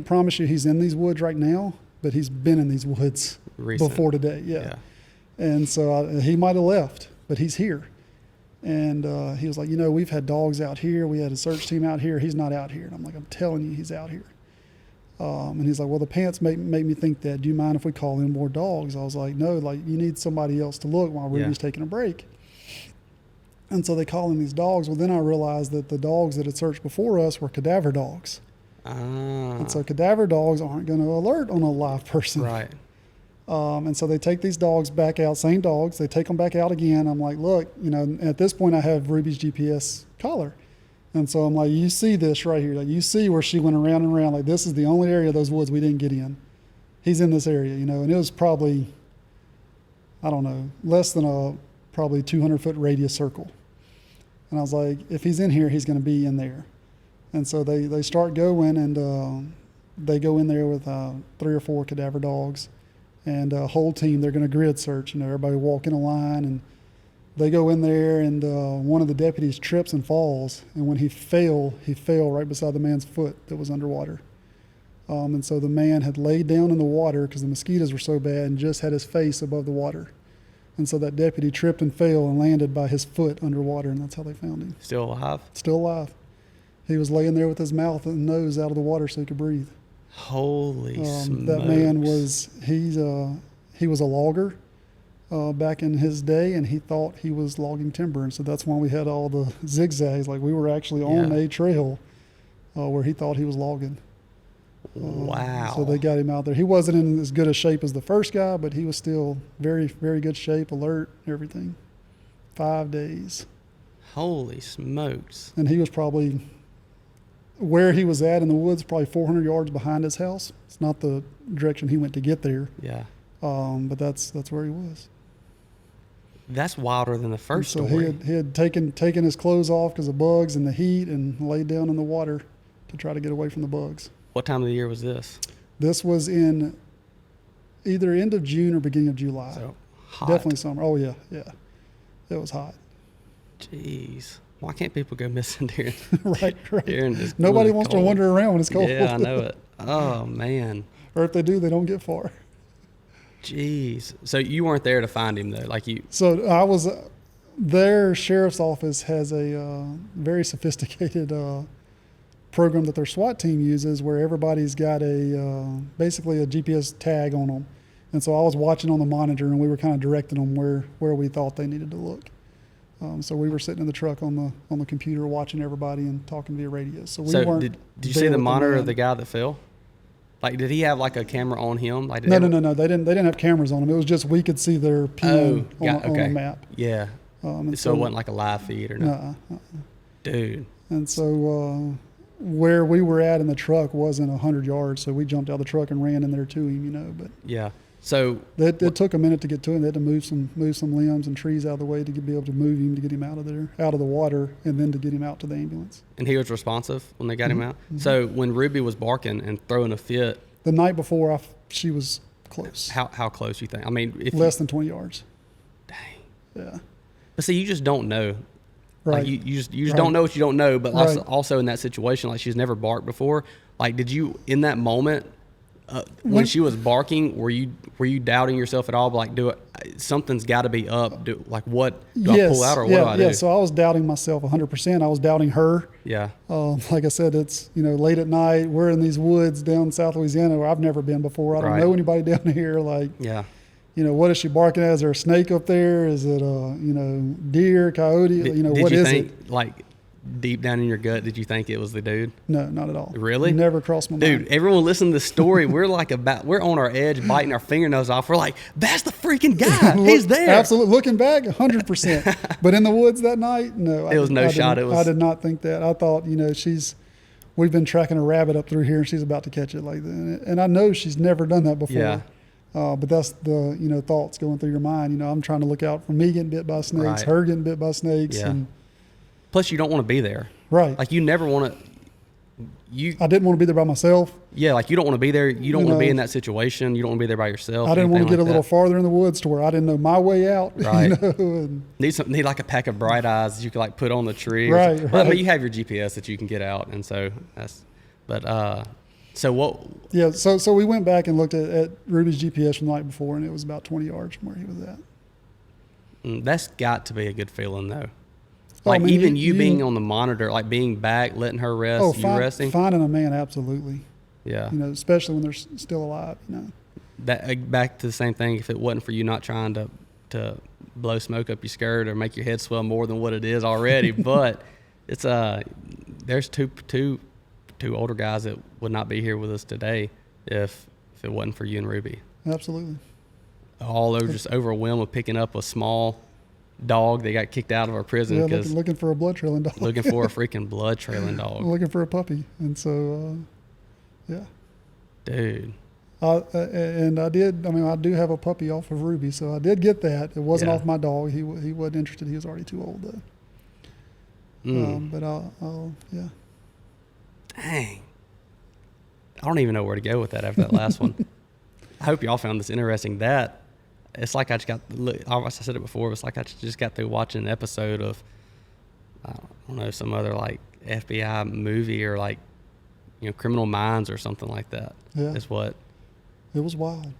promise you he's in these woods right now, but he's been in these woods before today. Yeah. And so he might have left, but he's here. And he was like, we've had dogs out here. We had a search team out here. He's not out here. And I'm like, I'm telling you, he's out here. And he's like, well, the pants make me think that. Do you mind if we call in more dogs? I was like, no, like, you need somebody else to look while Ruby's taking a break. And so they call in these dogs. Well, then I realized that the dogs that had searched before us were cadaver dogs. And so cadaver dogs aren't going to alert on a live person. Right. And so they take these dogs back out, same dogs. They take them back out again. I'm like, look, at this point I have Ruby's GPS collar. And so I'm like, you see this right here. Like, you see where she went around and around. Like, this is the only area of those woods we didn't get in. He's in this area, and it was probably, I don't know, less than a probably 200-foot radius circle. And I was like, if he's in here, he's going to be in there. And so they start going, and they go in there with 3 or 4 cadaver dogs. And a whole team, they're going to grid search. Everybody walk in a line, and they go in there, and one of the deputies trips and falls. And when he fell right beside the man's foot that was underwater. And so the man had laid down in the water because the mosquitoes were so bad and just had his face above the water. And so that deputy tripped and fell and landed by his foot underwater, and that's how they found him. Still alive? Still alive. He was laying there with his mouth and nose out of the water so he could breathe. Holy smokes. That man he was a logger back in his day, and he thought he was logging timber. And so that's why we had all the zigzags. Like, we were actually on a trail where he thought he was logging. Wow. So they got him out there. He wasn't in as good a shape as the first guy, but he was still very, very good shape, alert, everything. 5 days. Holy smokes. And he was probably, where he was at in the woods, probably 400 yards behind his house. It's not the direction he went to get there. Yeah. But that's where he was. That's wilder than the first so story. he had taken his clothes off because of bugs and the heat, and laid down in the water to try to get away from the bugs. What time of the year was this? This was in either end of June or beginning of July. So hot. Definitely summer. Oh, yeah. It was hot. Jeez. Why can't people go missing during, right. during this Nobody really wants cold? to wander around when it's cold. Yeah, I know it. Oh, man. Or if they do, they don't get far. Jeez. So you weren't there to find him, though? So I was their sheriff's office has a very sophisticated program that their SWAT team uses, where everybody's got basically a GPS tag on them. And so I was watching on the monitor, and we were kind of directing them where we thought they needed to look. So we were sitting in the truck on the computer watching everybody and talking via radio. So we weren't. Did you see the monitor of the guy that fell? Like, did he have like a camera on him? Like, No. They didn't have cameras on them. It was just we could see their pin on the map. Yeah. So it wasn't like a live feed or nothing. Dude. And so where we were at in the truck wasn't 100 yards, so we jumped out of the truck and ran in there to him. But yeah. So it took a minute to get to him. They had to move some limbs and trees out of the way to be able to move him, to get him out of there, out of the water, and then to get him out to the ambulance. And he was responsive when they got him out? Mm-hmm. So when Ruby was barking and throwing a fit. The night before, she was close. How close you think? I mean, less than 20 yards. Dang. Yeah. But see, you just don't know. Right. Like you just don't know what you don't know. But also in that situation, like, she's never barked before. Like, did you, in that moment, when she was barking, were you doubting yourself at all? Like, something's got to be up. Do I pull out, or what do I do? Yeah, so I was doubting myself 100%. I was doubting her. Yeah. Like I said, it's, late at night. We're in these woods down South Louisiana where I've never been before. I don't know anybody down here. Like, yeah. What is she barking at? Is there a snake up there? Is it deer, coyote? What is it? Like, deep down in your gut, did you think it was the dude? No, not at all. Really? Never crossed my mind. Dude, everyone listen to the story. We're on our edge, biting our fingernails off. We're like, that's the freaking guy. He's there. Absolutely. Looking back, 100%. But in the woods that night, no. It was no shot. I did not think that. I thought, we've been tracking a rabbit up through here, and she's about to catch it like that. And I know she's never done that before. Yeah. But that's the, thoughts going through your mind. I'm trying to look out for me getting bit by snakes, her getting bit by snakes. Yeah. Plus, you don't want to be there. Right. Like, you never want to. I didn't want to be there by myself. Yeah, like, you don't want to be there. You don't want to be in that situation. You don't want to be there by yourself. I didn't want to get like a little farther in the woods to where I didn't know my way out. Right. And Need like a pack of bright eyes that you could like put on the tree. Right. Well, I mean, you have your GPS that you can get out, and so that's. But so what? yeah, so we went back and looked at Ruby's GPS from the night before, and it was about 20 yards from where he was at. That's got to be a good feeling, though. Oh, Like, I mean, even you you being on the monitor, like being back, letting her rest, you resting. Finding a man, absolutely. Yeah. Especially when they're still alive. That back to the same thing. If it wasn't for you not trying to blow smoke up your skirt or make your head swell more than what it is already, but it's there's two older guys that would not be here with us today if it wasn't for you and Ruby. Absolutely. All over, just overwhelmed with picking up a small dog that got kicked out of our prison because looking for a blood trailing dog. looking for a freaking blood trailing dog. Looking for a puppy, and so yeah. Dude. And I do have a puppy off of Ruby, so I did get that. It wasn't off my dog. He wasn't interested. He was already too old though. But I'll yeah. Dang. I don't even know where to go with that after that last one. I hope y'all found this interesting. It's like I said it before, it's like I just got through watching an episode of, I don't know, some other like FBI movie or like, Criminal Minds or something like that. Yeah. Is what. It was wild.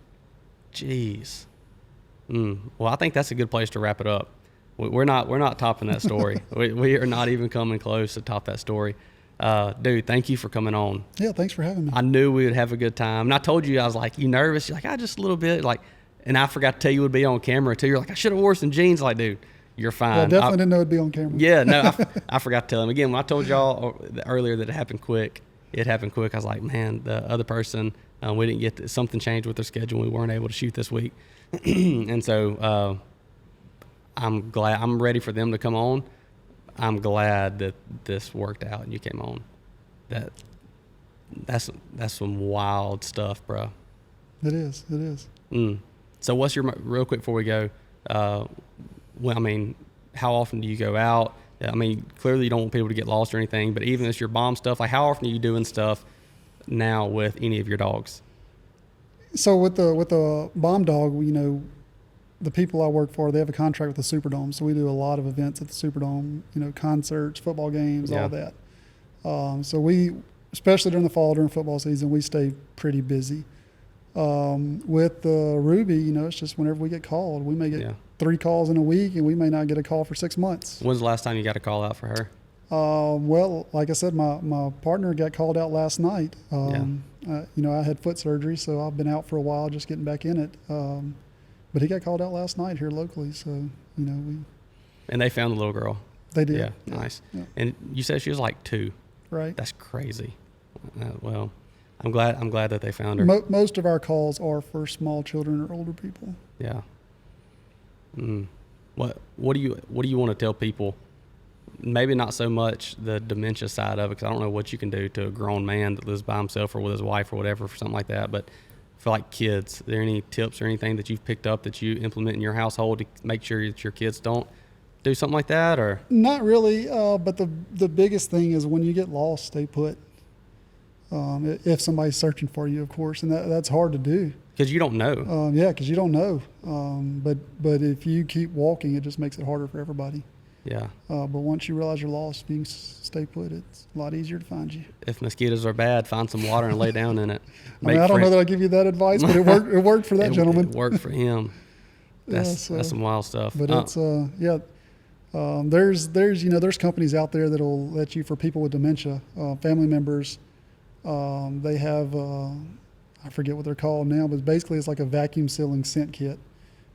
Jeez. Well, I think that's a good place to wrap it up. We're not topping that story. we are not even coming close to top that story. Dude, thank you for coming on. Yeah, thanks for having me. I knew we would have a good time. And I told you, I was like, you nervous? You're like, just a little bit. Like, and I forgot to tell you it would be on camera too. You're like, I should have wore some jeans. Like, dude, you're fine. Yeah, definitely didn't know it'd be on camera. Yeah, no, I forgot to tell him. Again, when I told y'all earlier that it happened quick, I was like, man, the other person, we didn't get something changed with their schedule. We weren't able to shoot this week. And so I'm glad, I'm ready for them to come on. I'm glad that this worked out and you came on. That's some wild stuff, bro. It is. So what's real quick before we go, how often do you go out? I mean, clearly you don't want people to get lost or anything, but even as your bomb stuff, like how often are you doing stuff now with any of your dogs? So with the bomb dog, the people I work for, they have a contract with the Superdome, so we do a lot of events at the Superdome, concerts, football games, all that. So we, especially during the fall, during football season, we stay pretty busy. With Ruby, it's just whenever we get called. We may get 3 calls in a week, and we may not get a call for 6 months. When's the last time you got a call out for her? Well, like I said, my partner got called out last night. I had foot surgery, so I've been out for a while just getting back in it. But he got called out last night here locally, so, we... And they found the little girl. They did. Yeah, nice. Yeah. And you said she was like 2. Right. That's crazy. Well, I'm glad that they found her. Most of our calls are for small children or older people. Yeah. What do you want to tell people? Maybe not so much the dementia side of it, because I don't know what you can do to a grown man that lives by himself or with his wife or whatever for something like that. But for like kids, are there any tips or anything that you've picked up that you implement in your household to make sure that your kids don't do something like that? Or not really, but the biggest thing is when you get lost, stay put. If somebody's searching for you, of course, and that's hard to do. Because you don't know. Because you don't know. But if you keep walking, it just makes it harder for everybody. Yeah. But once you realize you're lost, you can stay put. It's a lot easier to find you. If mosquitoes are bad, find some water and lay down in it. I don't know that I give you that advice, but it worked. It worked for that gentleman. It worked for him. That's some wild stuff. But it's there's companies out there that'll let you, for people with dementia, family members. They have I forget what they're called now, but basically it's like a vacuum sealing scent kit.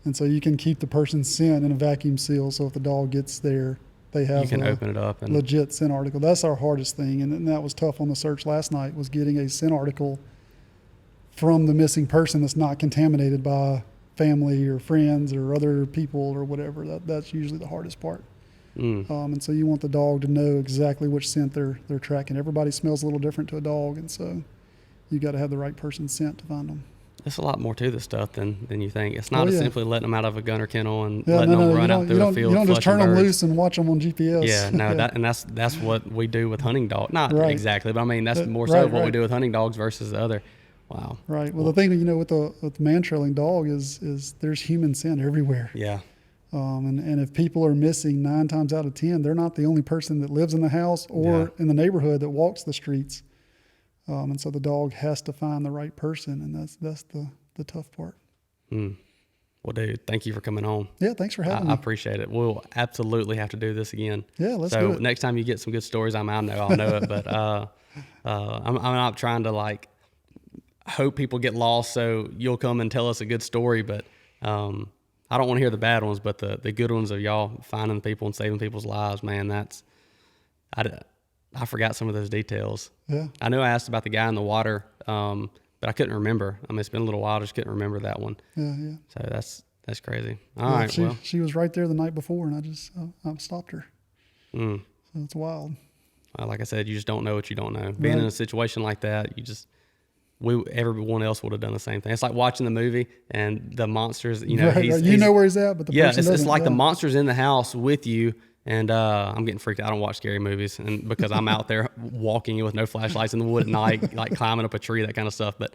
And so you can keep the person's scent in a vacuum seal. So if the dog gets there, they have you can open it up and legit scent article. That's our hardest thing. And that was tough on the search last night, was getting a scent article from the missing person that's not contaminated by family or friends or other people or whatever. That's usually the hardest part. And so you want the dog to know exactly which scent they're tracking. Everybody smells a little different to a dog. And so you got to have the right person's scent to find them. There's a lot more to this stuff than you think. It's not Oh, yeah. simply letting them out of a gunner kennel and Yeah, letting them you run don't- out you through a don't- field. You don't just flushing turn them birds. loose and watch them on GPS. Yeah, no, that's what we do with hunting dogs. Not Right. exactly, but I mean that's more so Right, what we right. do with hunting dogs versus the other. Wow. Right. Well, the thing with the man trailing dog is there's human scent everywhere. Yeah. And if people are missing 9 times out of 10, they're not the only person that lives in the house or in the neighborhood that walks the streets. And so the dog has to find the right person, and that's the tough part. Well, dude, thank you for coming on. Yeah, thanks for having I me. appreciate it. We'll absolutely have to do this again. Yeah, let's so do it. next time you get some good stories, I'll know it. But I'm not trying to like hope people get lost so you'll come and tell us a good story. But I don't want to hear the bad ones, but the good ones of y'all finding people and saving people's lives, man. I forgot some of those details. Yeah. I knew I asked about the guy in the water, but I couldn't remember. I mean, it's been a little while. I just couldn't remember that one. Yeah. So that's crazy. All right. She was right there the night before, and I stopped her. So it's wild. Like I said, you just don't know what you don't know. Being in a situation like that, everyone else would have done the same thing. It's like watching the movie and the monsters, Right. You know where he's at, but the person it's doesn't. like the monster's in the house with you. And I'm getting freaked out. I don't watch scary movies, and because I'm out there walking with no flashlights in the wood at night, like climbing up a tree, that kind of stuff. But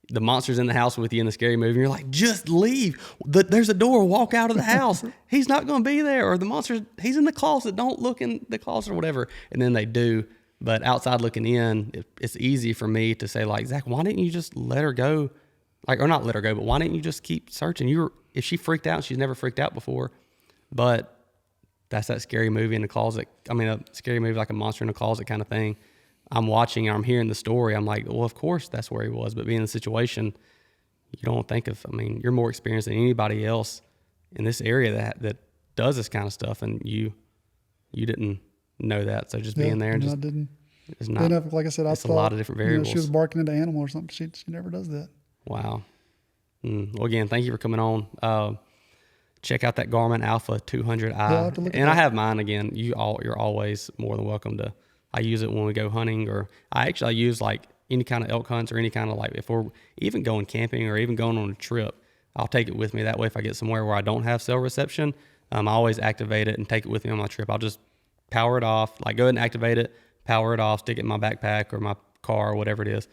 the monster's in the house with you in the scary movie, and you're like, just leave. There's a door. Walk out of the house. He's not going to be there. Or the monster, he's in the closet. Don't look in the closet or whatever. And then they do. But outside looking in, it's easy for me to say, like, Zach, why didn't you just let her go? Like, or not let her go, but why didn't you just keep searching? If she freaked out, she's never freaked out before. But that's that scary movie in the closet. I mean, a scary movie like a monster in a closet kind of thing. I'm watching, I'm hearing the story. I'm like, well, of course that's where he was. But being in the situation, you don't think of, I mean, you're more experienced than anybody else in this area that does this kind of stuff. And you didn't know that. So just being there and just, I didn't. it's not, Like I said, it's a lot of different variables. She was barking at the animal or something. She never does that. Wow. Well, again, thank you for coming on. Check out that Garmin Alpha 200i. I'll have to look at And I that. have mine again. You're always more than welcome to. I use it when we go hunting, or I use like any kind of elk hunts or any kind of, like, if we're even going camping or even going on a trip, I'll take it with me. That way, if I get somewhere where I don't have cell reception, I always activate it and take it with me on my trip. I'll just power it off, like go ahead and activate it, power it off, stick it in my backpack or my car or whatever it is.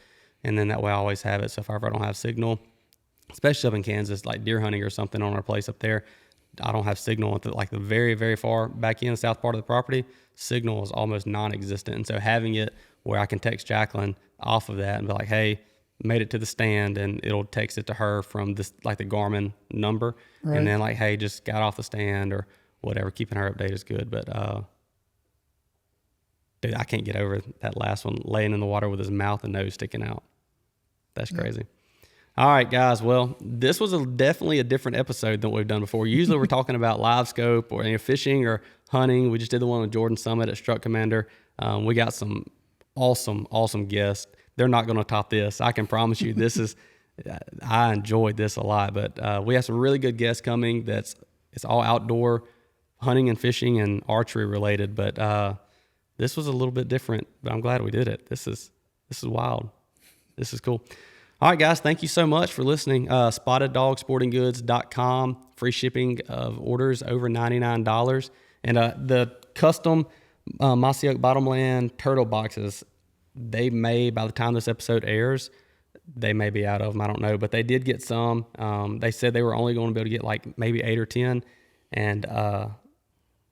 And then that way I always have it. So if I ever don't have signal, especially up in Kansas, like deer hunting or something on our place up there, I don't have signal at the very, very far back in the south part of the property. Signal is almost non-existent. And so having it where I can text Jacqueline off of that and be like, hey, made it to the stand, and it'll text it to her from this, like the Garmin number. Right. And then like, hey, just got off the stand or whatever. Keeping her updated is good. But dude, I can't get over that last one, laying in the water with his mouth and nose sticking out. That's crazy. All right, guys. Well, this was definitely a different episode than what we've done before. Usually we're talking about live scope or fishing or hunting. We just did the one with Jordan Summit at Struck Commander. We got some awesome guests. They're not going to top this. I can promise you I enjoyed this a lot, but we have some really good guests coming. It's all outdoor hunting and fishing and archery related, but this was a little bit different, but I'm glad we did it. This is wild. This is cool. All right, guys, thank you so much for listening. SpottedDogSportingGoods.com, free shipping of orders over $99. And the custom Mossy Oak Bottomland turtle boxes, they may, by the time this episode airs, they may be out of them. I don't know, but they did get some. They said they were only going to be able to get like maybe 8 or 10, and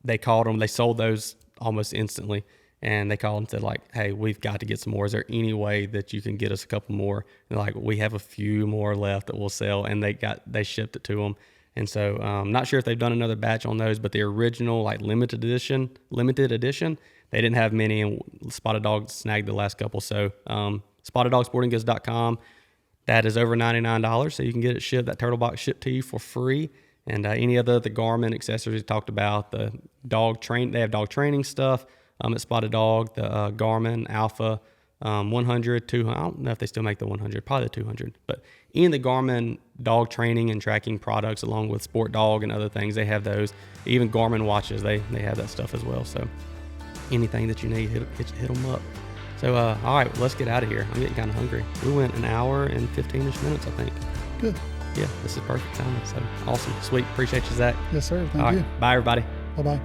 they called them. They sold those almost instantly. And they called and said, like, hey, we've got to get some more. Is there any way that you can get us a couple more? And like, we have a few more left that we'll sell. And they shipped it to them. And so I'm not sure if they've done another batch on those, but the original, like, limited edition, they didn't have many, and Spotted Dog snagged the last couple. So SpottedDogSportingGoods.com, that is over $99. So you can get it shipped, that turtle box shipped to you for free. And any other, the Garmin accessories we talked about, they have dog training stuff. At Spotted Dog, the Garmin Alpha 100, 200. I don't know if they still make the 100, probably the 200. But in the Garmin dog training and tracking products, along with Sport Dog and other things, they have those. Even Garmin watches, they have that stuff as well. So anything that you need, hit them up. So, all right, let's get out of here. I'm getting kind of hungry. We went an hour and 15-ish minutes, I think. Good. Yeah, this is perfect timing. So awesome. Sweet. Appreciate you, Zach. Yes, sir. All Thank right. you. Bye, everybody. Bye-bye.